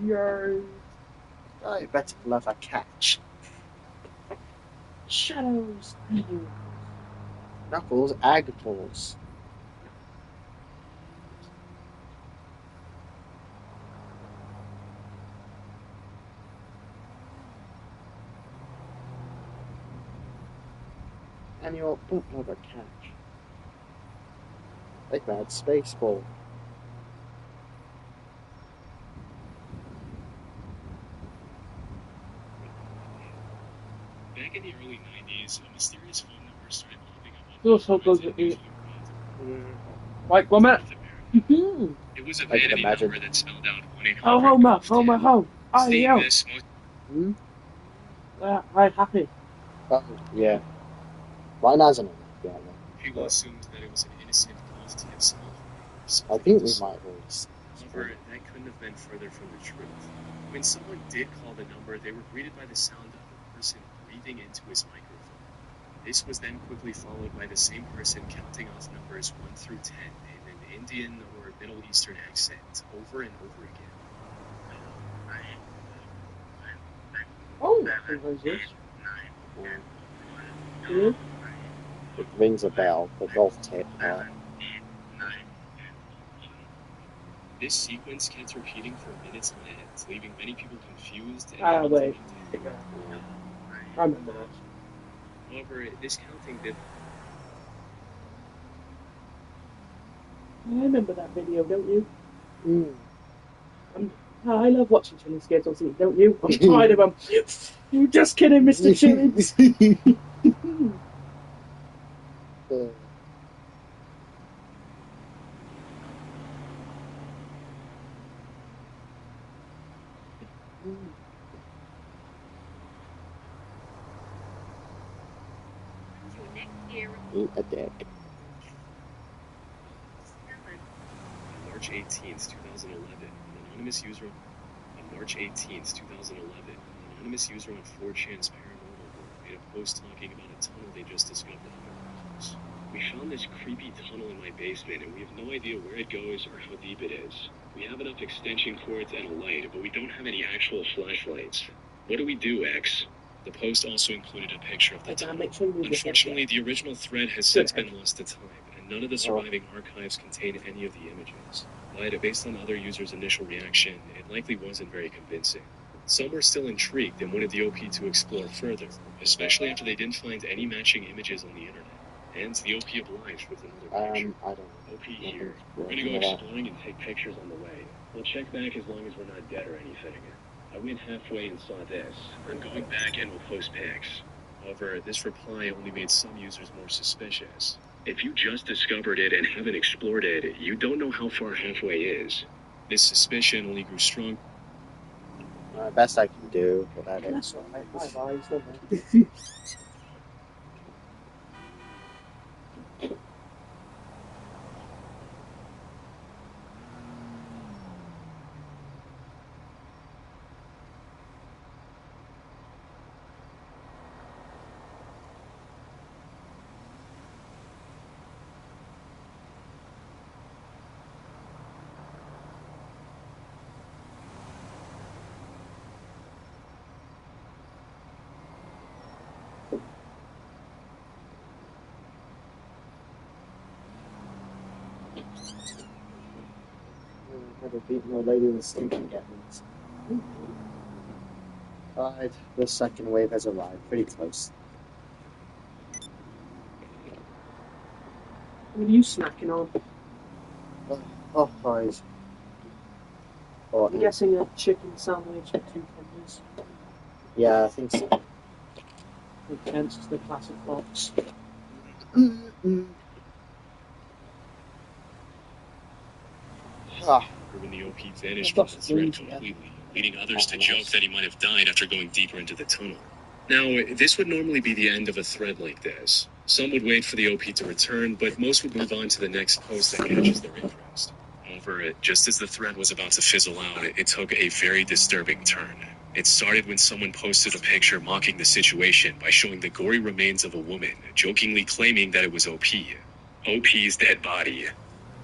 Yo. I better love a catch. Shadows. Knuckles, ag balls. Annual, don't love a catch. Like that space ball. Back in the early 90s, a mysterious phone number started popping up. Feels so good to eat. Right, one minute. It was a I can vanity imagine. number that spelled out 1-800. Oh, home. I Seeing yo. this, most Hmm? I'm happy. Oh, yeah. Mine hasn't. Yeah, no. people assumed that it was an innocent call to himself. I think we might have already seen this. However, that couldn't have been further from the truth. When someone did call the number, they were greeted by the sound of a person breathing into his microphone. This was then quickly followed by the same person counting off numbers 1 through 10 in an Indian or Middle Eastern accent over and over again. Oh, what is this? Yeah. It rings a bell, the golf tip part. This sequence kept repeating for minutes on end, leaving many people confused and Wait. until I remember that. However, this counting did I remember that video, don't you? Mm. I love watching Chungus kids on TV, don't you? I'm tired of them. You're just kidding, Mr. Chungus. Eat a dick. On March 18th, 2011, an anonymous user on March 18th, 2011, an anonymous user on 4chan's paranormal board made a post talking about a tunnel they just discovered on their house. We found this creepy tunnel in my basement, and we have no idea where it goes or how deep it is. We have enough extension cords and a light, but we don't have any actual flashlights. What do we do, X? The post also included a picture of the tunnel. Unfortunately, the original thread has since been lost to time, and none of the surviving archives contain any of the images. But based on other users' initial reaction, it likely wasn't very convincing. Some were still intrigued and wanted the OP to explore further, especially after they didn't find any matching images on the internet. And the OP obliged with another picture. I don't know. OP here. We're gonna go exploring and take pictures on the way. We'll check back as long as we're not dead or anything. I went halfway and saw this. I'm going back and we'll post pics. However, this reply only made some users more suspicious. If you just discovered it and haven't explored it, you don't know how far halfway is. This suspicion only grew strong. Best I can do without it. That's alright, my eyes, don't they? Never beaten a lady with stinking yet. Alright, the second wave has arrived. Pretty close. What are you snacking on? Oh, guys. Oh, I'm guessing a chicken sandwich with 2 tenders. yeah, I think so. Hence the classic box. When the OP vanished from the thread completely, leading others to joke that he might have died after going deeper into the tunnel. Now, this would normally be the end of a thread like this. Some would wait for the OP to return, but most would move on to the next post that catches their interest. However, just as the thread was about to fizzle out, it took a very disturbing turn. It started when someone posted a picture mocking the situation by showing the gory remains of a woman, jokingly claiming that it was OP. OP's dead body.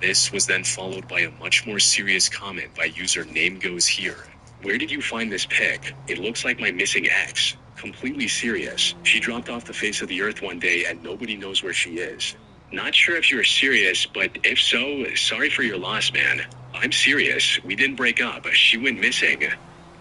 This was then followed by a much more serious comment by user Name Goes Here. Where did you find this pic? It looks like my missing ex. Completely serious. She dropped off the face of the earth one day and nobody knows where she is. Not sure if you're serious, but if so, sorry for your loss, man. I'm serious. We didn't break up. She went missing.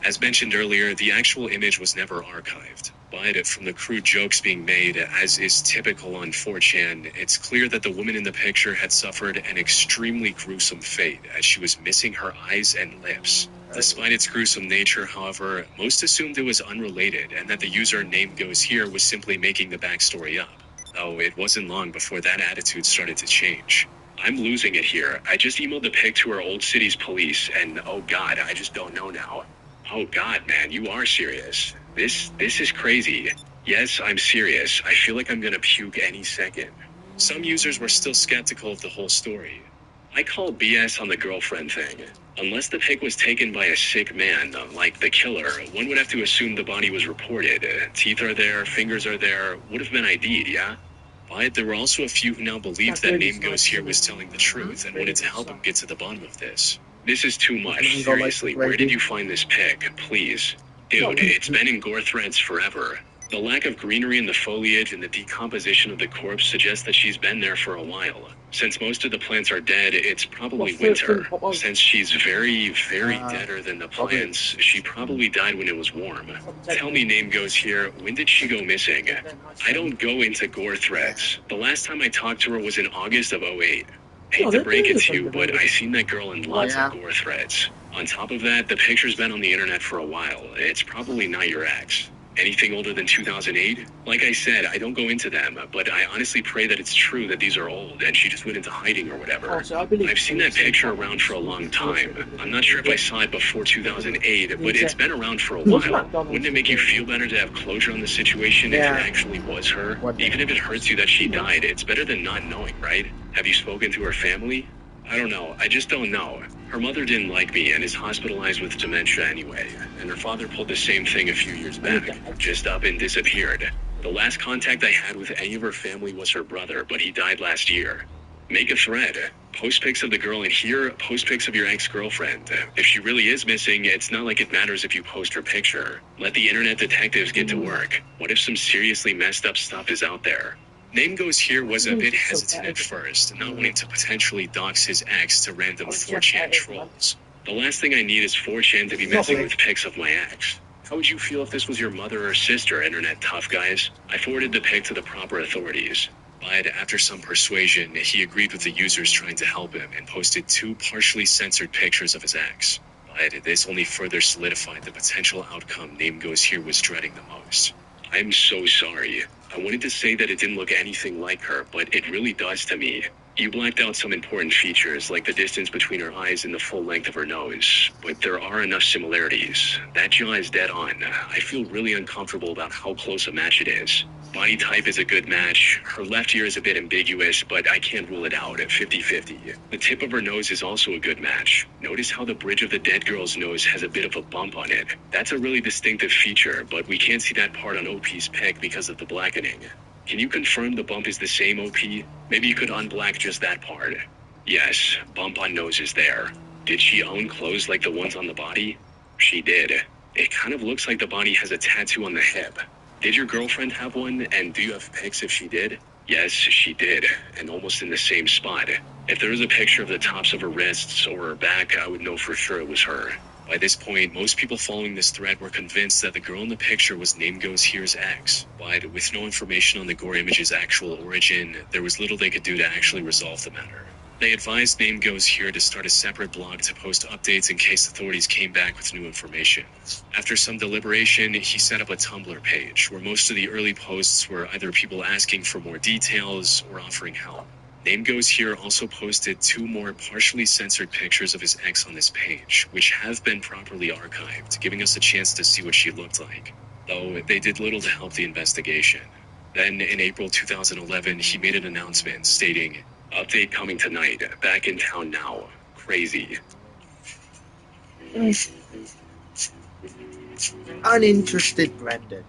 As mentioned earlier, the actual image was never archived. But from the crude jokes being made, as is typical on 4chan, it's clear that the woman in the picture had suffered an extremely gruesome fate as she was missing her eyes and lips. Despite its gruesome nature, however, most assumed it was unrelated and that the user name goes here was simply making the backstory up. Though it wasn't long before that attitude started to change. I'm losing it here. I just emailed the pic to our old city's police and oh god, I just don't know now. Oh god, man, you are serious. This is crazy. Yes, I'm serious. I feel like I'm gonna puke any second. Some users were still skeptical of the whole story. I call BS on the girlfriend thing. Unless the pic was taken by a sick man, like the killer, one would have to assume the body was reported. Teeth are there, fingers are there, would have been ID'd, yeah? But there were also a few who now believed that Name Goes Here was telling the truth and wanted to help him get to the bottom of this. This is too much, seriously. Where did you find this pic, please? Dude, it's been in gore threads forever. The lack of greenery in the foliage and the decomposition of the corpse suggests that she's been there for a while. Since most of the plants are dead, it's probably winter. Since she's very deader than the plants, she probably died when it was warm. Tell me, Name Goes Here, when did she go missing? I don't go into gore threads. The last time I talked to her was in August of '08. Hate to break it to you, but I seen that girl in lots of gore threads. On top of that, the picture's been on the internet for a while. It's probably not your ex. Anything older than 2008? Like I said, I don't go into them, but I honestly pray that it's true that these are old and she just went into hiding or whatever. I've seen that picture around for a long time. I'm not sure if I saw it before 2008, but it's been around for a while. Wouldn't it make you feel better to have closure on the situation if it actually was her? Even if it hurts you that she died, it's better than not knowing, right? Have you spoken to her family? I don't know. I just don't know. Her mother didn't like me and is hospitalized with dementia anyway, and her father pulled the same thing a few years back, just up and disappeared. The last contact I had with any of her family was her brother, but he died last year. Make a thread. Post pics of the girl in here, post pics of your ex-girlfriend. If she really is missing, it's not like it matters if you post her picture. Let the internet detectives get to work. What if some seriously messed up stuff is out there? Name Goes Here was a bit hesitant at first, not wanting to potentially dox his ex to random 4chan trolls. The last thing I need is 4chan to be messing with pics of my ex. How would you feel if this was your mother or sister, internet tough guys? I forwarded the pic to the proper authorities. But after some persuasion, he agreed with the users trying to help him and posted 2 partially censored pictures of his ex. But this only further solidified the potential outcome Name Goes Here was dreading the most. I'm so sorry. I wanted to say that it didn't look anything like her, but it really does to me. You blacked out some important features, like the distance between her eyes and the full length of her nose, but there are enough similarities. That jaw is dead on. I feel really uncomfortable about how close a match it is. Body type is a good match. Her left ear is a bit ambiguous, but I can't rule it out at 50-50. The tip of her nose is also a good match. Notice how the bridge of the dead girl's nose has a bit of a bump on it. That's a really distinctive feature, but we can't see that part on OP's pic because of the blackening. Can you confirm the bump is the same, OP? Maybe you could unblack just that part. Yes, bump on nose is there. Did she own clothes like the ones on the body? She did. It kind of looks like the body has a tattoo on the hip. Did your girlfriend have one, and do you have pics if she did? Yes, she did, and almost in the same spot. If there was a picture of the tops of her wrists or her back, I would know for sure it was her. By this point, most people following this thread were convinced that the girl in the picture was Name Goes Here's ex, but with no information on the gore image's actual origin, there was little they could do to actually resolve the matter. They advised Name Goes Here to start a separate blog to post updates in case authorities came back with new information. After some deliberation, he set up a Tumblr page, where most of the early posts were either people asking for more details or offering help. Name Goes Here also posted 2 more partially censored pictures of his ex on this page, which have been properly archived, giving us a chance to see what she looked like, though they did little to help the investigation. Then, in April 2011, he made an announcement stating, "Update coming tonight, back in town now. Crazy." Uninterested Brendan.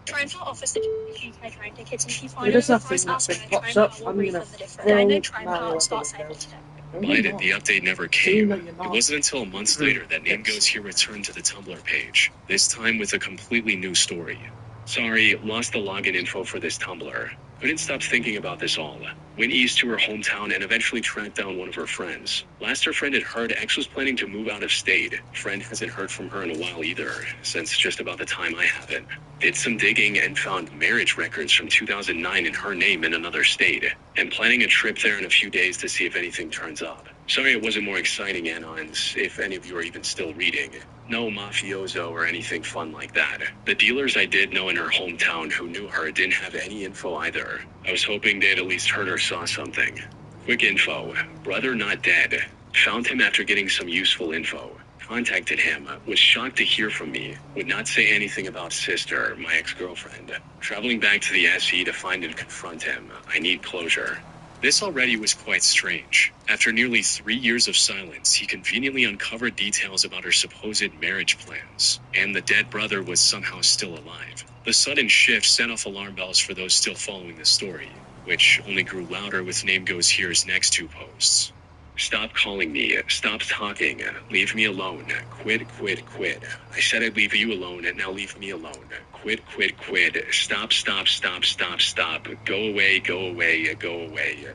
Try and find offers that UK train tickets, and if you find It is another that price thing that elsewhere, thing pops train up. car will I'm gonna refund the difference. throw Then train Mario car out the start window. saving today. No, But you're not. the update never No, came. you're It not. wasn't until months later that Name Goes Here returned to the Tumblr page, this time with a completely new story. Sorry, lost the login info for this Tumblr. Couldn't stop thinking about this all. Went east to her hometown and eventually tracked down one of her friends. Last her friend had heard, ex was planning to move out of state. Friend hasn't heard from her in a while either, since just about the time I haven't. Did some digging and found marriage records from 2009 in her name in another state, and planning a trip there in a few days to see if anything turns up. Sorry it wasn't more exciting, Anons, if any of you are even still reading. No mafioso or anything fun like that. The dealers I did know in her hometown who knew her didn't have any info either. I was hoping they'd at least heard or saw something. Quick info. Brother not dead. Found him after getting some useful info. Contacted him. Was shocked to hear from me. Would not say anything about sister, my ex-girlfriend. Traveling back to the SE to find and confront him. I need closure. This already was quite strange. After nearly 3 years of silence, he conveniently uncovered details about her supposed marriage plans, and the dead brother was somehow still alive. The sudden shift set off alarm bells for those still following the story, which only grew louder with Name Goes Here's next 2 posts. Stop calling me, stop talking, leave me alone, quit. I said I'd leave you alone, now leave me alone. Quit. Stop. Go away.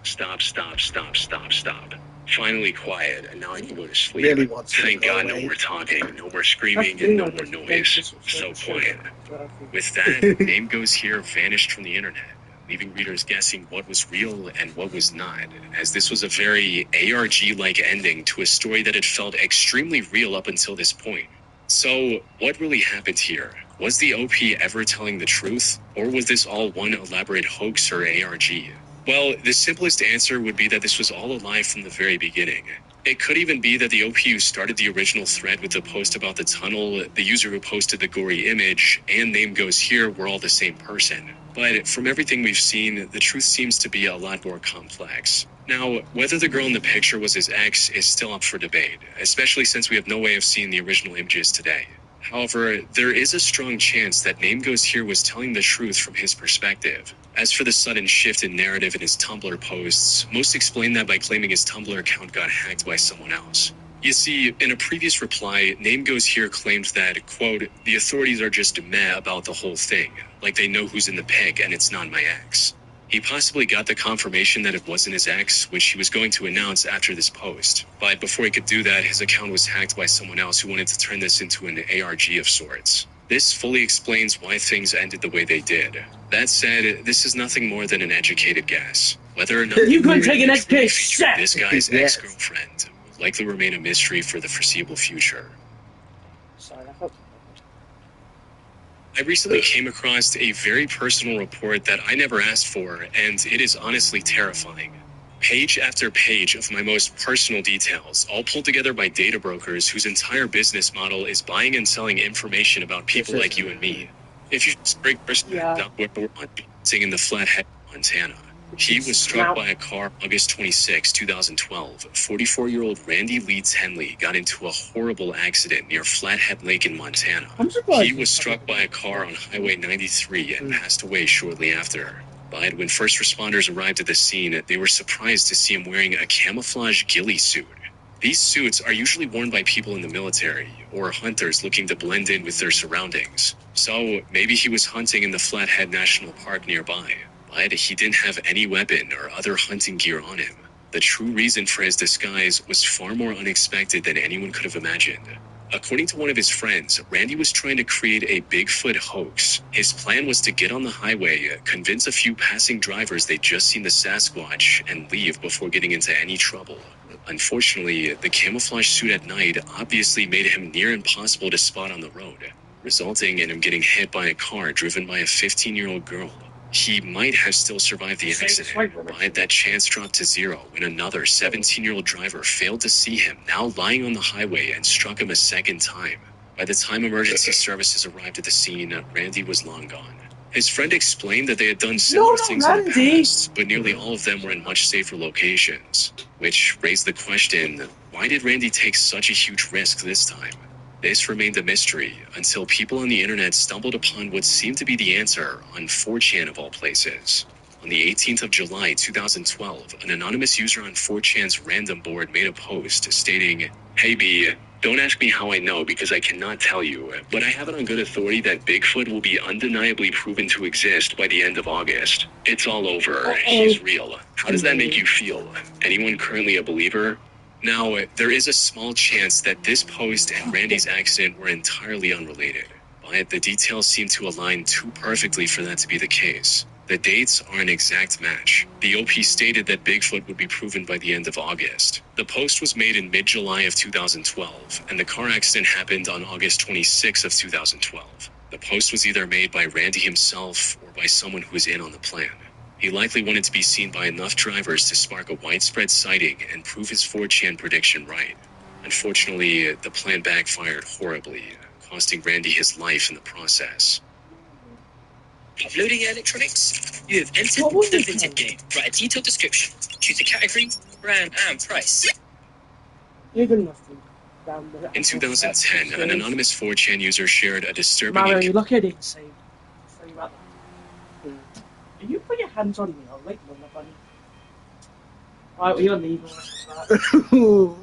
Stop. Finally quiet, and now I can go to sleep. Really wants to Thank go God, away. no more talking, no more screaming, That's and no like more this noise. So quiet. With that, Name Goes Here vanished from the internet, leaving readers guessing what was real and what was not, as this was a very ARG-like ending to a story that had felt extremely real up until this point. So, what really happened here? Was the OP ever telling the truth, or was this all one elaborate hoax or ARG? Well, the simplest answer would be that this was all a lie from the very beginning. It could even be that the OPU started the original thread with the post about the tunnel, the user who posted the gory image, and Name Goes Here were all the same person. But from everything we've seen, the truth seems to be a lot more complex. Now, whether the girl in the picture was his ex is still up for debate, especially since we have no way of seeing the original images today. However, there is a strong chance that Name Goes Here was telling the truth from his perspective. As for the sudden shift in narrative in his Tumblr posts, most explain that by claiming his Tumblr account got hacked by someone else. You see, in a previous reply, Name Goes Here claimed that, quote, the authorities are just meh about the whole thing, like they know who's in the pic and it's not my ex. He possibly got the confirmation that it wasn't his ex, which he was going to announce after this post. But before he could do that, his account was hacked by someone else who wanted to turn this into an ARG of sorts. This fully explains why things ended the way they did. That said, this is nothing more than an educated guess. Whether or not You couldn't the take an image really XP featured this guy's Yes. ex-girlfriend will likely remain a mystery for the foreseeable future. Sorry, I thought. I recently came across a very personal report that I never asked for, and it is honestly terrifying. Page after page of my most personal details, all pulled together by data brokers whose entire business model is buying and selling information about people like you and me. If you just break person Yeah. we're hunting in the Flathead, Montana. He was struck by a car August 26, 2012. 44-year-old Randy Leeds Henley got into a horrible accident near Flathead Lake in Montana. I'm surprised. He was struck by a car on Highway 93 and passed away shortly after. But when first responders arrived at the scene, they were surprised to see him wearing a camouflage ghillie suit. These suits are usually worn by people in the military or hunters looking to blend in with their surroundings. So maybe he was hunting in the Flathead National Park nearby, but he didn't have any weapon or other hunting gear on him. The true reason for his disguise was far more unexpected than anyone could have imagined. According to one of his friends, Randy was trying to create a Bigfoot hoax. His plan was to get on the highway, convince a few passing drivers they'd just seen the Sasquatch, and leave before getting into any trouble. Unfortunately, the camouflage suit at night obviously made him near impossible to spot on the road, resulting in him getting hit by a car driven by a 15-year-old girl. He might have still survived the accident, but that chance dropped to zero when another 17-year-old driver failed to see him now lying on the highway and struck him a second time. By the time emergency services arrived at the scene, Randy was long gone. His friend explained that they had done similar things in the past, but nearly all of them were in much safer locations, which raised the question, why did Randy take such a huge risk this time? This remained a mystery until people on the internet stumbled upon what seemed to be the answer on 4chan of all places. On the 18th of July 2012, an anonymous user on 4chan's random board made a post stating, "Hey B, don't ask me how I know because I cannot tell you, but I have it on good authority that Bigfoot will be undeniably proven to exist by the end of August. It's all over. He's real. How does that make you feel? Anyone currently a believer?" Now, there is a small chance that this post and Randy's accident were entirely unrelated, but the details seem to align too perfectly for that to be the case. The dates are an exact match. The OP stated that Bigfoot would be proven by the end of August. The post was made in mid-July of 2012, and the car accident happened on August 26 of 2012. The post was either made by Randy himself or by someone who was in on the plan. He likely wanted to be seen by enough drivers to spark a widespread sighting and prove his 4chan prediction right. Unfortunately, the plan backfired horribly, costing Randy his life in the process. Uploading electronics. You have entered What was the it Vinted called? game. Write a detailed description. Choose a category, brand, and price. You're good enough to down the In 2010, an anonymous 4chan user shared a disturbing Mario, you look at it and say, say about the you put your hands on me, I'll like none of them. Right, well, you're leaving that.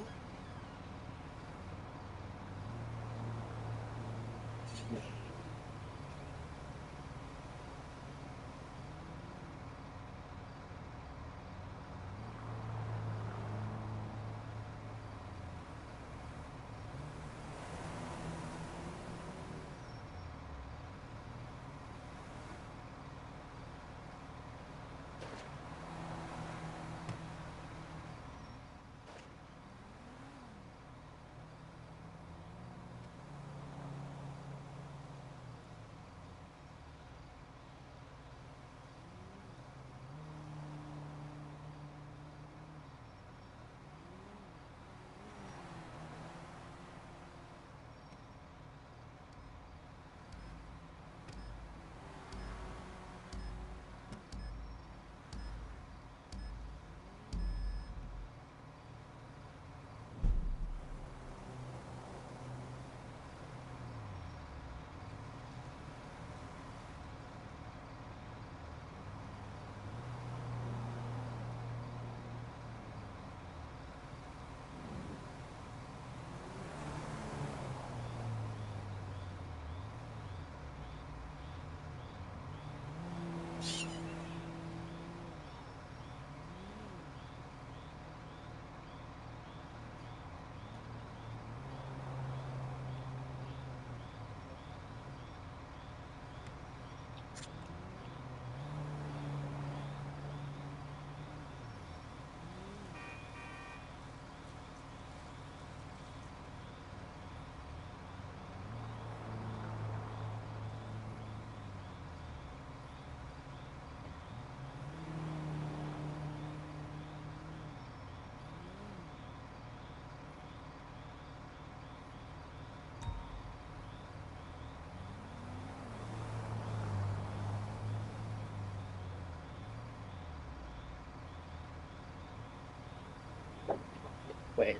Wait.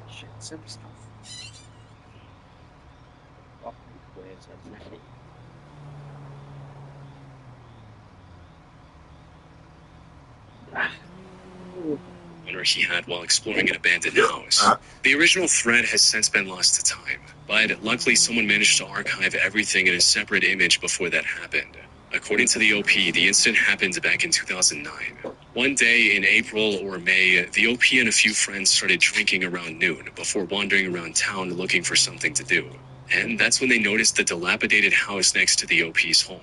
Shit, some stuff. Oh, where's that nothing? Encounter he had while exploring an abandoned house. The original thread has since been lost to time, but luckily someone managed to archive everything in a separate image before that happened. According to the OP, the incident happened back in 2009. One day in April or May, the OP and a few friends started drinking around noon before wandering around town looking for something to do. And that's when they noticed the dilapidated house next to the OP's home.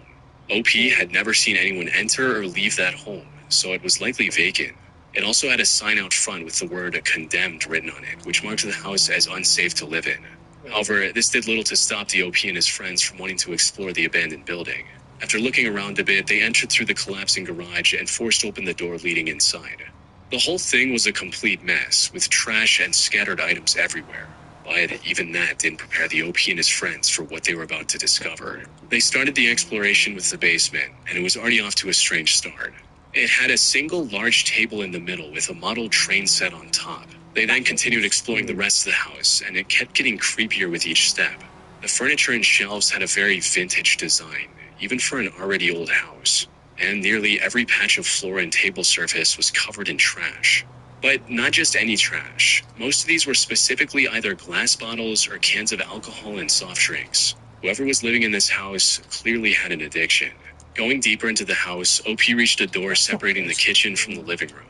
OP had never seen anyone enter or leave that home, so it was likely vacant. It also had a sign out front with the word condemned written on it, which marked the house as unsafe to live in. However, this did little to stop the OP and his friends from wanting to explore the abandoned building. After looking around a bit, they entered through the collapsing garage and forced open the door leading inside. The whole thing was a complete mess, with trash and scattered items everywhere. But even that didn't prepare the OP and his friends for what they were about to discover. They started the exploration with the basement, and it was already off to a strange start. It had a single large table in the middle with a model train set on top. They then continued exploring the rest of the house, and it kept getting creepier with each step. The furniture and shelves had a very vintage design, even for an already old house, and nearly every patch of floor and table surface was covered in trash. But not just any trash. Most of these were specifically either glass bottles or cans of alcohol and soft drinks. Whoever was living in this house clearly had an addiction. Going deeper into the house, OP reached a door separating the kitchen from the living room.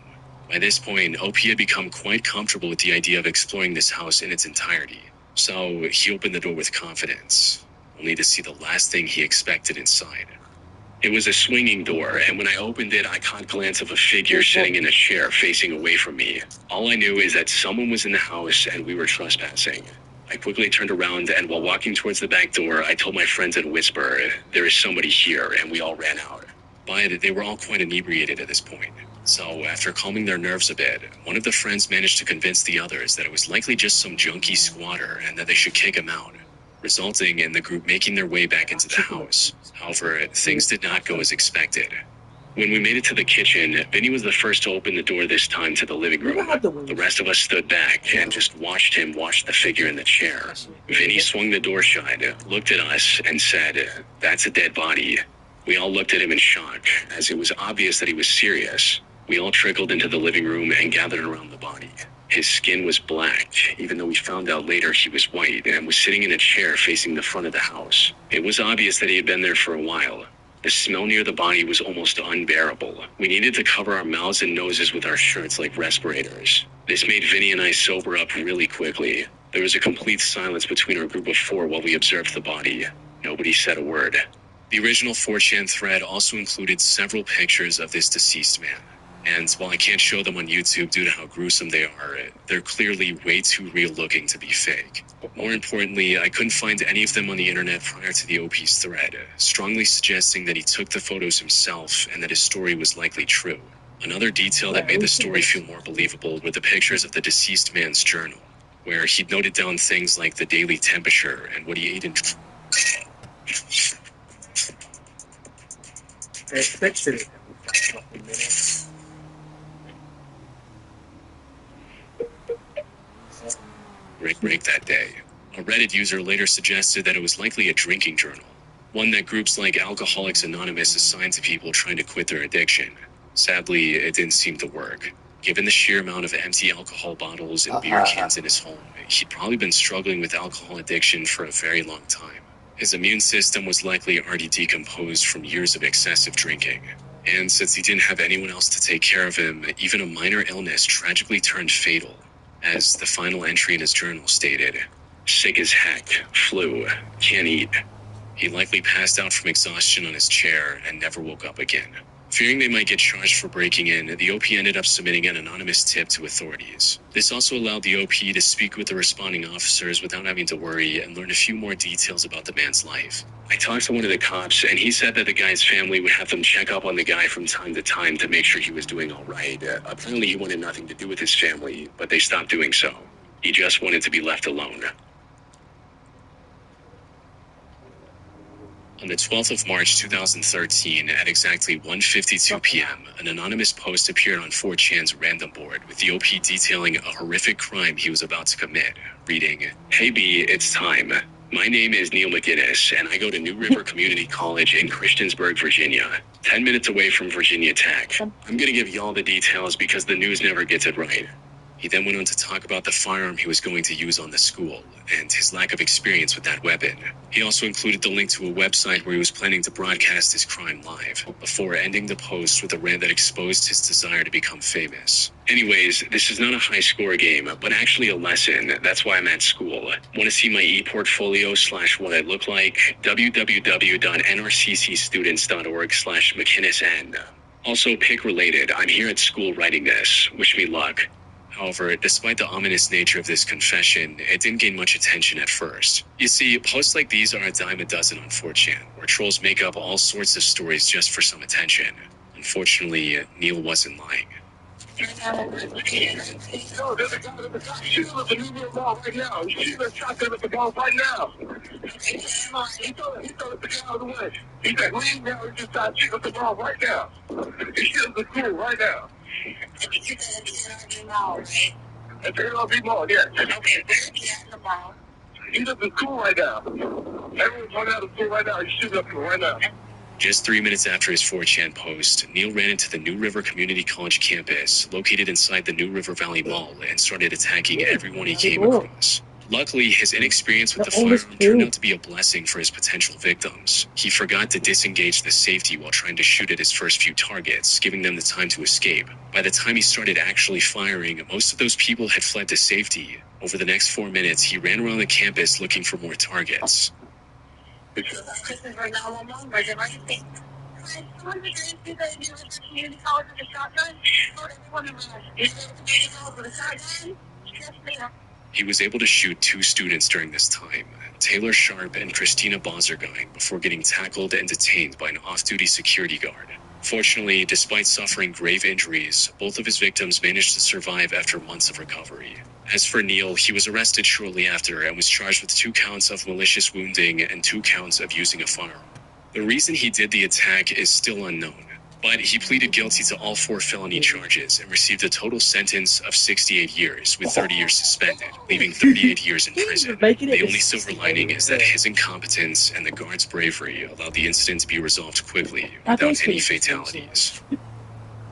By this point, OP had become quite comfortable with the idea of exploring this house in its entirety. So he opened the door with confidence, only to see the last thing he expected inside. It was a swinging door, and when I opened it, I caught a glance of a figure sitting in a chair facing away from me. All I knew is that someone was in the house and we were trespassing. I quickly turned around, and while walking towards the back door, I told my friends in a whisper, "There is somebody here," and we all ran out. But they were all quite inebriated at this point. So, after calming their nerves a bit, one of the friends managed to convince the others that it was likely just some junkie squatter and that they should kick him out, resulting in the group making their way back into the house. However, things did not go as expected. When we made it to the kitchen, Vinny was the first to open the door this time to the living room. The rest of us stood back and just watched him watch the figure in the chair. Vinny swung the door shut, looked at us, and said, "That's a dead body." We all looked at him in shock, as it was obvious that he was serious. We all trickled into the living room and gathered around the body. His skin was black, even though we found out later he was white and was sitting in a chair facing the front of the house. It was obvious that he had been there for a while. The smell near the body was almost unbearable. We needed to cover our mouths and noses with our shirts like respirators. This made Vinny and I sober up really quickly. There was a complete silence between our group of four while we observed the body. Nobody said a word. The original 4chan thread also included several pictures of this deceased man. And while I can't show them on YouTube due to how gruesome they are, they're clearly way too real looking to be fake. More importantly, I couldn't find any of them on the internet prior to the OP's thread, strongly suggesting that he took the photos himself and that his story was likely true. Another detail that made the story feel more believable were the pictures of the deceased man's journal, where he'd noted down things like the daily temperature and what he ate in... Fixed it in a minute. break that day. A Reddit user later suggested that it was likely a drinking journal, one that groups like Alcoholics Anonymous assign to people trying to quit their addiction. Sadly, it didn't seem to work. Given the sheer amount of empty alcohol bottles and beer cans in his home, he'd probably been struggling with alcohol addiction for a very long time. His immune system was likely already decomposed from years of excessive drinking. And since he didn't have anyone else to take care of him, even a minor illness tragically turned fatal. As the final entry in his journal stated, "Sick as heck, flu, can't eat." He likely passed out from exhaustion on his chair and never woke up again. Fearing they might get charged for breaking in, the OP ended up submitting an anonymous tip to authorities. This also allowed the OP to speak with the responding officers without having to worry and learn a few more details about the man's life. I talked to one of the cops, and he said that the guy's family would have them check up on the guy from time to time to make sure he was doing all right. Apparently he wanted nothing to do with his family, but they stopped doing so. He just wanted to be left alone. On the 12th of March 2013, at exactly 1:52 p.m., an anonymous post appeared on 4chan's random board with the OP detailing a horrific crime he was about to commit, reading, "Hey B, it's time. My name is Neil McGinnis, and I go to New River Community College in Christiansburg, Virginia, 10 minutes away from Virginia Tech. I'm gonna give y'all the details because the news never gets it right." He then went on to talk about the firearm he was going to use on the school, and his lack of experience with that weapon. He also included the link to a website where he was planning to broadcast his crime live, before ending the post with a rant that exposed his desire to become famous. Anyways, this is not a high score game, but actually a lesson. That's why I'm at school. Want to see my e-portfolio / what I look like? www.nrccstudents.org/McKinnisN. Also, pick related. I'm here at school writing this. Wish me luck. However, despite the ominous nature of this confession, it didn't gain much attention at first. You see, posts like these are a dime a dozen on 4chan, where trolls make up all sorts of stories just for some attention. Unfortunately, Neil wasn't lying. Yo, there's a guy with a shot. She's looking at the ball right now. She's a shotgun at the ball right now. He told us to get out of the way. He said, leave now. He just shot shoot at the ball right now. He's shooting the school right now. Take it off more, yeah. Okay, where's he at in the mall? He's up in school right now. Everyone's running out of school right now. He's shooting up here right now. Just 3 minutes after his 4chan post, Neil ran into the New River Community College campus, located inside the New River Valley Mall, and started attacking everyone he came across. Luckily, his inexperience with the firearm turned out to be a blessing for his potential victims. He forgot to disengage the safety while trying to shoot at his first few targets, giving them the time to escape. By the time he started actually firing, most of those people had fled to safety. Over the next 4 minutes, he ran around the campus looking for more targets. Right now, I'm on my God. Someone begins to the University Community College with a shotgun. Everyone around. He's going to be with a shotgun. Just me. He was able to shoot 2 students during this time, Taylor Sharp and Christina Bozergang, before getting tackled and detained by an off-duty security guard. Fortunately, despite suffering grave injuries, both of his victims managed to survive after months of recovery. As for Neil, he was arrested shortly after and was charged with 2 counts of malicious wounding and 2 counts of using a firearm. The reason he did the attack is still unknown, but he pleaded guilty to all 4 felony charges and received a total sentence of 68 years, with 30 years suspended, leaving 38 years in prison. The only silver lining is that his incompetence and the guards' bravery allowed the incident to be resolved quickly, without any fatalities.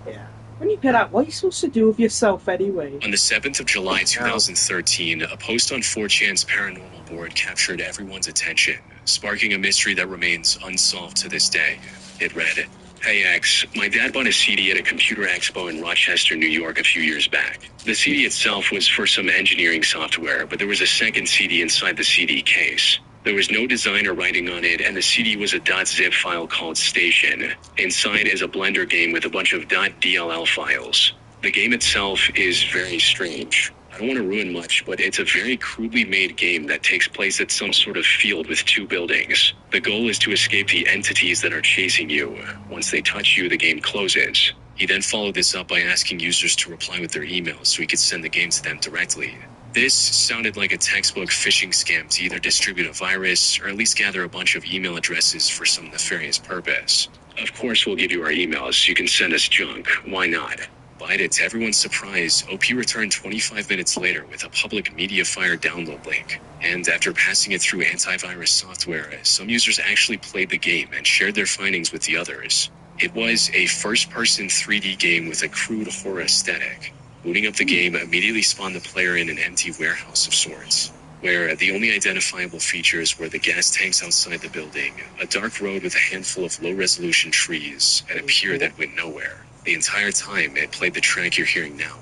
Yeah. When you get out, what are you supposed to do with yourself anyway? On the 7th of July 2013, a post on 4chan's paranormal board captured everyone's attention, sparking a mystery that remains unsolved to this day. It read, "Hey X, my dad bought a CD at a computer expo in Rochester, New York a few years back. The CD itself was for some engineering software, but there was a second CD inside the CD case. There was no design or writing on it, and the CD was a .zip file called Station. Inside is a Blender game with a bunch of .dll files. The game itself is very strange. I don't want to ruin much, but it's a very crudely made game that takes place at some sort of field with 2 buildings. The goal is to escape the entities that are chasing you. Once they touch you, the game closes." He then followed this up by asking users to reply with their emails so he could send the game to them directly. This sounded like a textbook phishing scam to either distribute a virus or at least gather a bunch of email addresses for some nefarious purpose. Of course, we'll give you our emails. You can send us junk. Why not? But to everyone's surprise, OP returned 25 minutes later with a public MediaFire download link. And after passing it through antivirus software, some users actually played the game and shared their findings with the others. It was a first-person 3D game with a crude horror aesthetic. Booting up the game immediately spawned the player in an empty warehouse of sorts, where the only identifiable features were the gas tanks outside the building, a dark road with a handful of low-resolution trees, and a pier that went nowhere. The entire time, it played the track you're hearing now.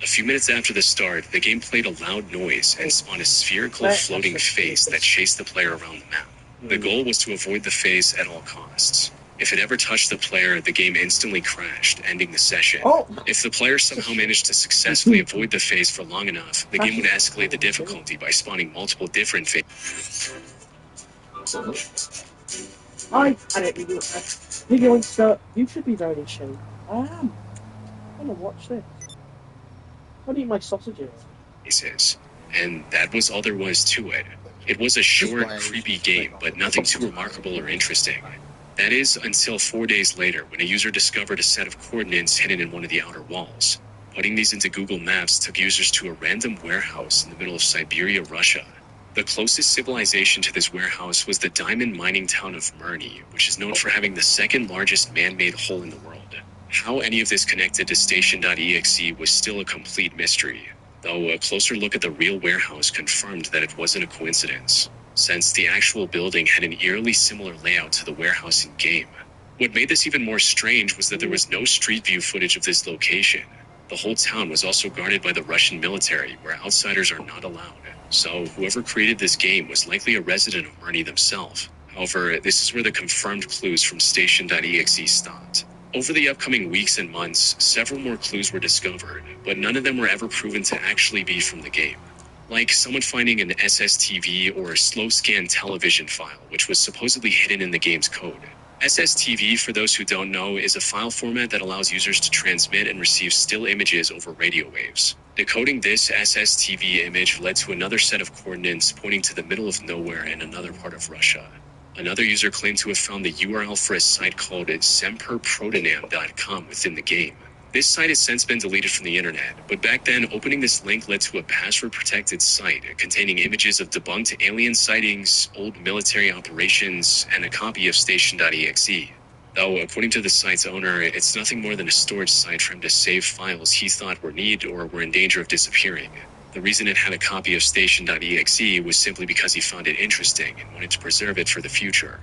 A few minutes after the start, the game played a loud noise and spawned a spherical floating face that chased the player around the map. The goal was to avoid the face at all costs. If it ever touched the player, the game instantly crashed, ending the session. If the player somehow managed to successfully avoid the phase for long enough, the game would escalate the difficulty by spawning multiple different phases. I didn't do it. Video and stuff. You should be very ashamed. I am. I'm gonna watch this. I'll eat my sausages. And that was all there was to it. It was a short, creepy game, but nothing too remarkable or interesting. That is, until 4 days later, when a user discovered a set of coordinates hidden in one of the outer walls. Putting these into Google Maps took users to a random warehouse in the middle of Siberia, Russia. The closest civilization to this warehouse was the diamond mining town of Murny, which is known for having the 2nd largest man-made hole in the world. How any of this connected to Station.exe was still a complete mystery, though a closer look at the real warehouse confirmed that it wasn't a coincidence, since the actual building had an eerily similar layout to the warehouse in game. What made this even more strange was that there was no street view footage of this location. The whole town was also guarded by the Russian military, where outsiders are not allowed. So whoever created this game was likely a resident of Murny themselves. However, this is where the confirmed clues from Station.exe stopped. Over the upcoming weeks and months, several more clues were discovered, but none of them were ever proven to actually be from the game. Like someone finding an SSTV or a slow scan television file, which was supposedly hidden in the game's code. SSTV, for those who don't know, is a file format that allows users to transmit and receive still images over radio waves. Decoding this SSTV image led to another set of coordinates pointing to the middle of nowhere in another part of Russia. Another user claimed to have found the URL for a site called semperprotonam.com within the game. This site has since been deleted from the internet, but back then, opening this link led to a password-protected site containing images of debunked alien sightings, old military operations, and a copy of station.exe. Though, according to the site's owner, it's nothing more than a storage site for him to save files he thought were needed or were in danger of disappearing. The reason it had a copy of station.exe was simply because he found it interesting and wanted to preserve it for the future.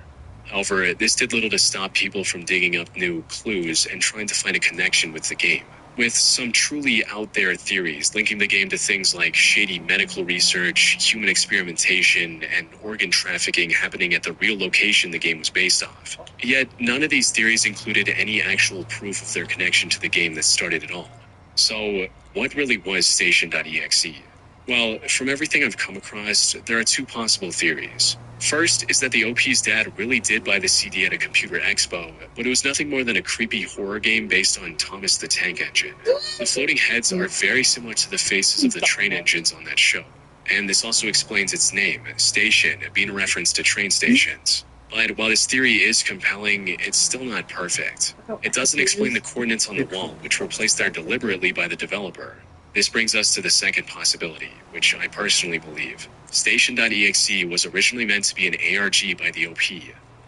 However, this did little to stop people from digging up new clues and trying to find a connection with the game, with some truly out-there theories linking the game to things like shady medical research, human experimentation, and organ trafficking happening at the real location the game was based off. Yet, none of these theories included any actual proof of their connection to the game that started it all. So, what really was Station.exe? Well, from everything I've come across, there are two possible theories. First is that the OP's dad really did buy the CD at a computer expo, but it was nothing more than a creepy horror game based on Thomas the Tank Engine. The floating heads are very similar to the faces of the train engines on that show, and this also explains its name, Station, being a reference to train stations. But while this theory is compelling, it's still not perfect. It doesn't explain the coordinates on the wall, which were placed there deliberately by the developer. This brings us to the second possibility, which I personally believe. Station.exe was originally meant to be an ARG by the OP,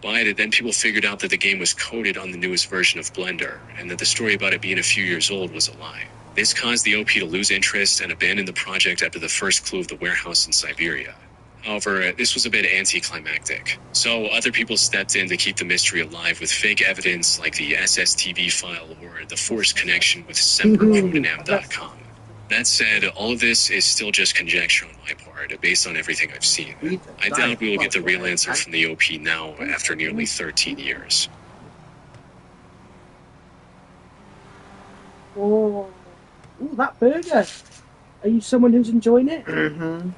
but then people figured out that the game was coded on the newest version of Blender, and that the story about it being a few years old was a lie. This caused the OP to lose interest and abandon the project after the first clue of the warehouse in Siberia. However, this was a bit anticlimactic, so other people stepped in to keep the mystery alive with fake evidence like the SSTV file or the forced connection with SemperCroninam.com. That said, all of this is still just conjecture on my part, based on everything I've seen. I doubt we will get the real answer from the OP now, after nearly 13 years. Oh, ooh, that burger. Are you someone who's enjoying it? Mm-hmm.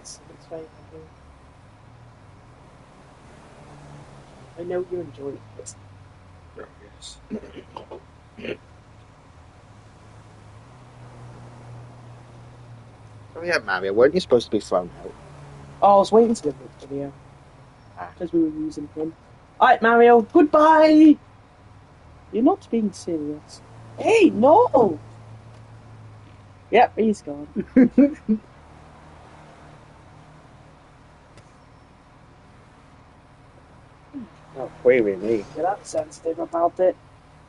It's very happy. I know you enjoy it. Yes. Oh yeah, Mario, weren't you supposed to be thrown out? Oh, I was waiting to get the video. Because we were using him. Alright, Mario, goodbye! You're not being serious. Hey, no! Yep, he's gone. Not queering me. You're that sensitive about it.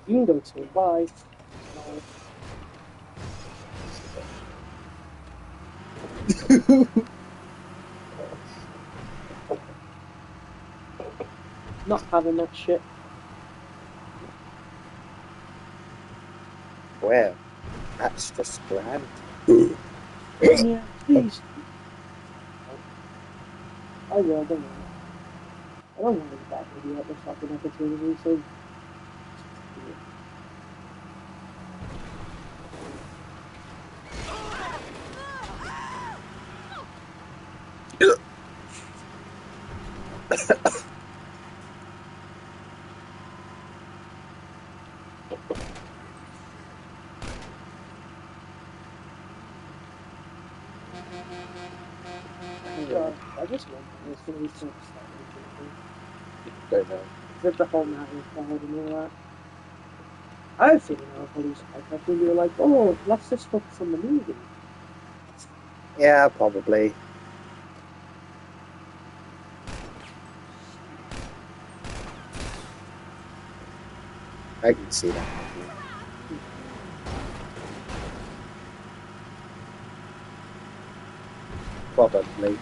You can go to it. Bye. Not having that shit. Well, that's just grand. Yeah, please. I will, don't worry. I don't want to get that video at the fucking opportunity, so. I just wonder if it's going to be so Don't know. with the whole matter of God and all that. I have a feeling our police actually were like, oh, let's just focus on the movie. Yeah, probably. I can see that happening. Probably.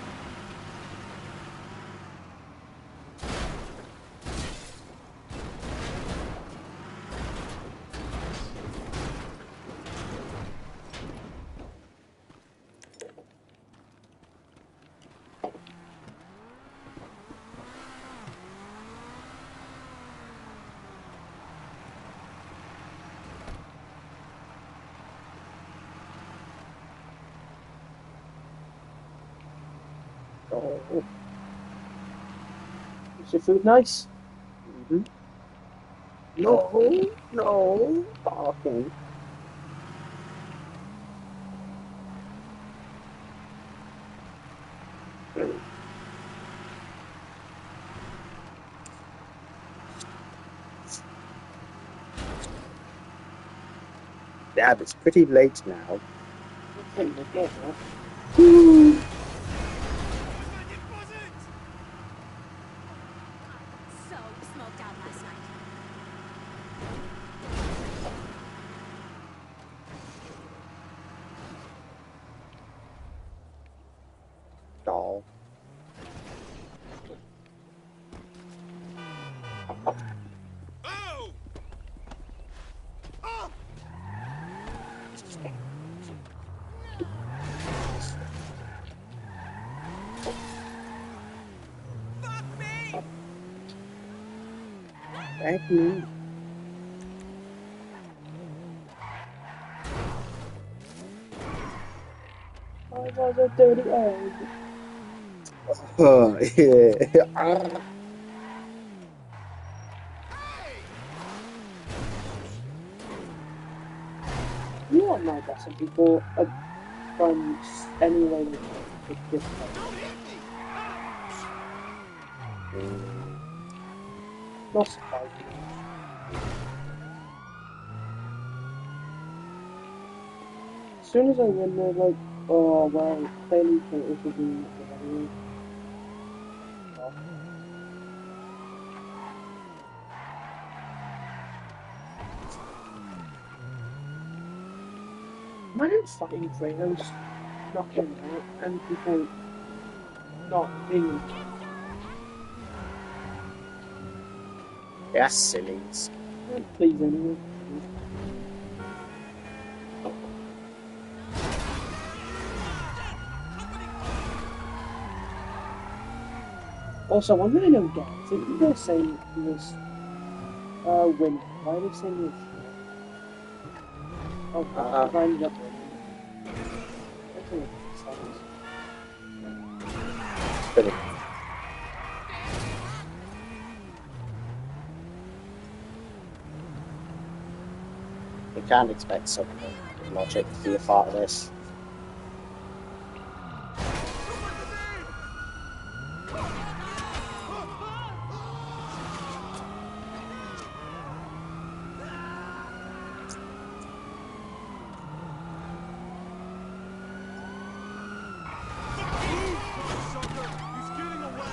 Oh. Is your food nice? Mm-hmm. No, barking. Damn, it's pretty late now. I think they've got that. So smoked out last night. Doll. Oh! Oh! Fuck me! Thank you. I was a dirty egg. Oh, yeah. You know what my guess would be for from any way they could this Don't hit me! Not surprising. As soon as I win, they're like, oh well, clearly Kratos will be nothing anyway. Oh. Imagine fighting Kratos, knocking him out, and people not being. Yeah, sillies. Please anyway. Also, one thing I don't get is if they're saying he was winning, why are they saying he was shit? Oh, because I ended up winning. That doesn't make sense. Silly. You can't expect someone with logic to be a part of this. Sucker! He's getting away!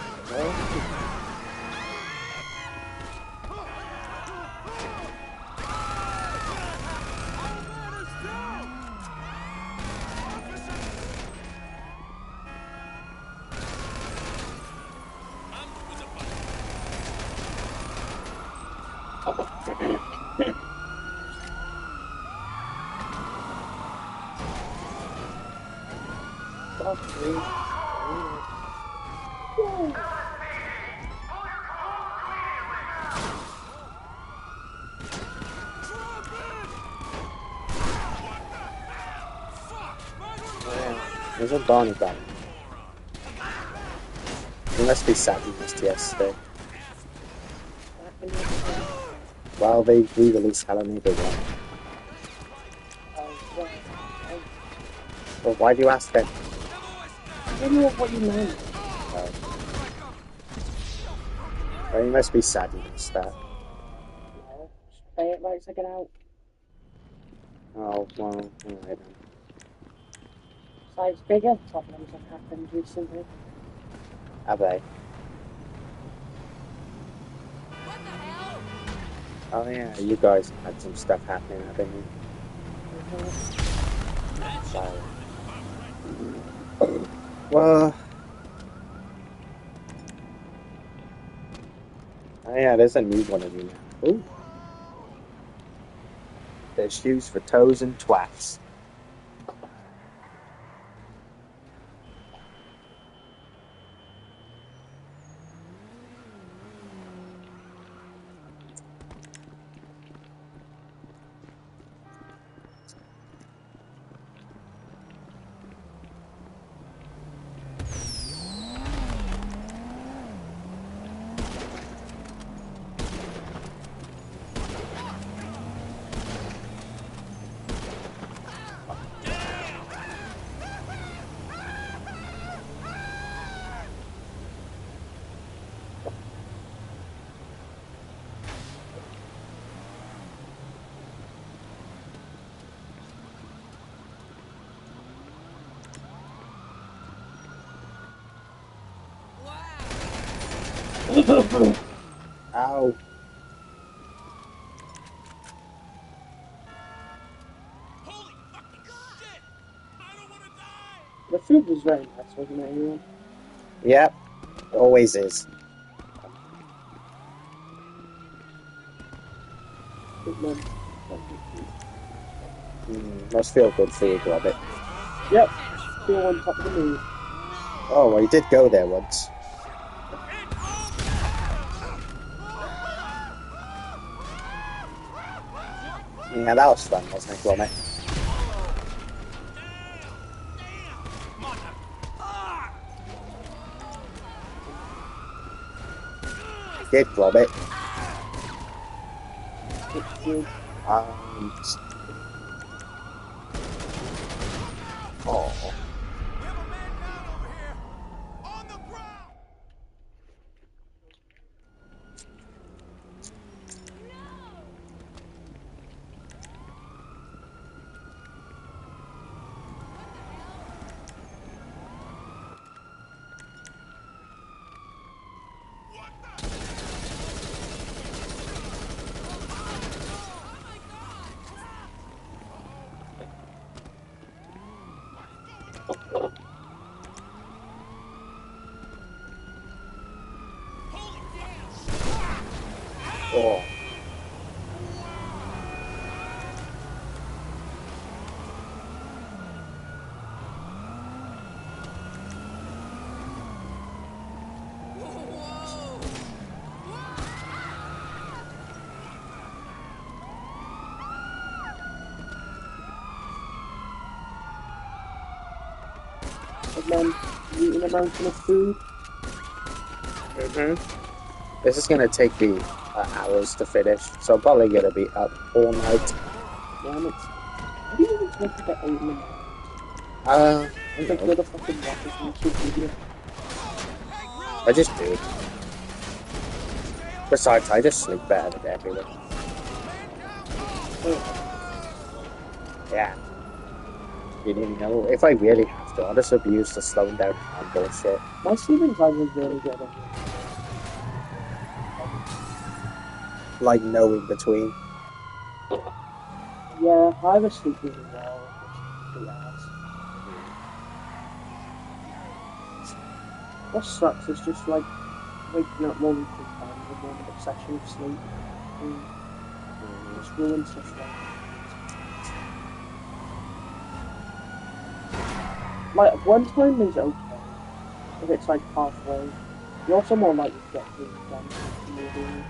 There's a Barney back. He must be sad he missed yesterday. Well, they re-released Halloween Big One. Well, why do you ask then? I don't know what you meant. Well, he must be sad he missed that. No, just play it right to get out. Oh, well, alright then. Besides, bigger problems have happened recently. Have they? What the hell? Oh yeah, you guys had some stuff happening, haven't you? Sorry. Well... Oh yeah, there's a new one of you now. Ooh. There's shoes for toes and twats. Ow. Holy fucking shit! I don't want to die! The food was very nice, wasn't it, everyone? Yep. Always is. Good man. Must feel good for you, Robert. Yep. Still on top of the moon. Oh, well, you did go there once. Yeah, that was fun, wasn't it, Gromit? Did Gromit. It's good. Oh. We have a man down over here! On the ground! Oh. And then eating a mountain of food. This is going to take me hours to finish, so I'm probably going to be up all night. Yeah, and it's... How do you even take to get 8 in the morning? You Like, know, you're the fucking rockers and you should be I just do. Besides, I just sleep better than everyone. Yeah. You know, if I really have to, I'll just abuse the slowing down and bullshit. My sleeping time was really good. Like, no in between. Yeah, I was sleeping really well. Just 3 hours. What sucks is just like waking up more than 3 times and one obsession of sleep. And just ruins stuff like one time is okay if it's like halfway. You're also more likely to get things done moving.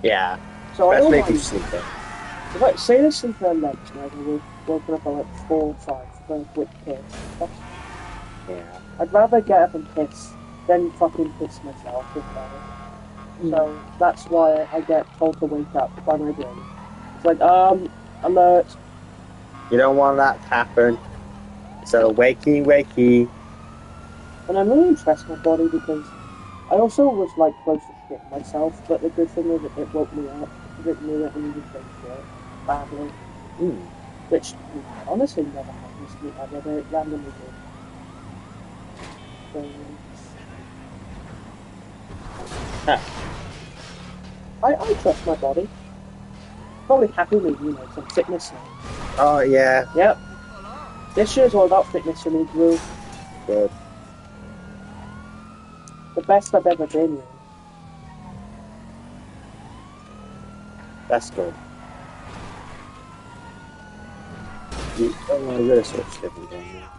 Yeah. So I don't Especially if you mind. sleep in. If I say I sleep at 11 tonight and we've woken up at like 4 or 5 for a quick piss, that's fine. Yeah. I'd rather get up and piss than fucking piss myself with better. So that's why I get told to wake up by my brain. It's like, alert. You don't want that to happen. So, wakey, wakey. And I'm really impressed with my body because I also was like close to shit myself, but the good thing is it woke me up because it knew it and needed to shit badly. Which honestly never happens to me ever, but it randomly did. So, Huh. I trust my body. Probably happy with, you know, some fitness now. Oh, yeah. Yep. This year's all about fitness for me, Drew. Good. The best I've ever been, really. That's good. I'm going to switch different game now.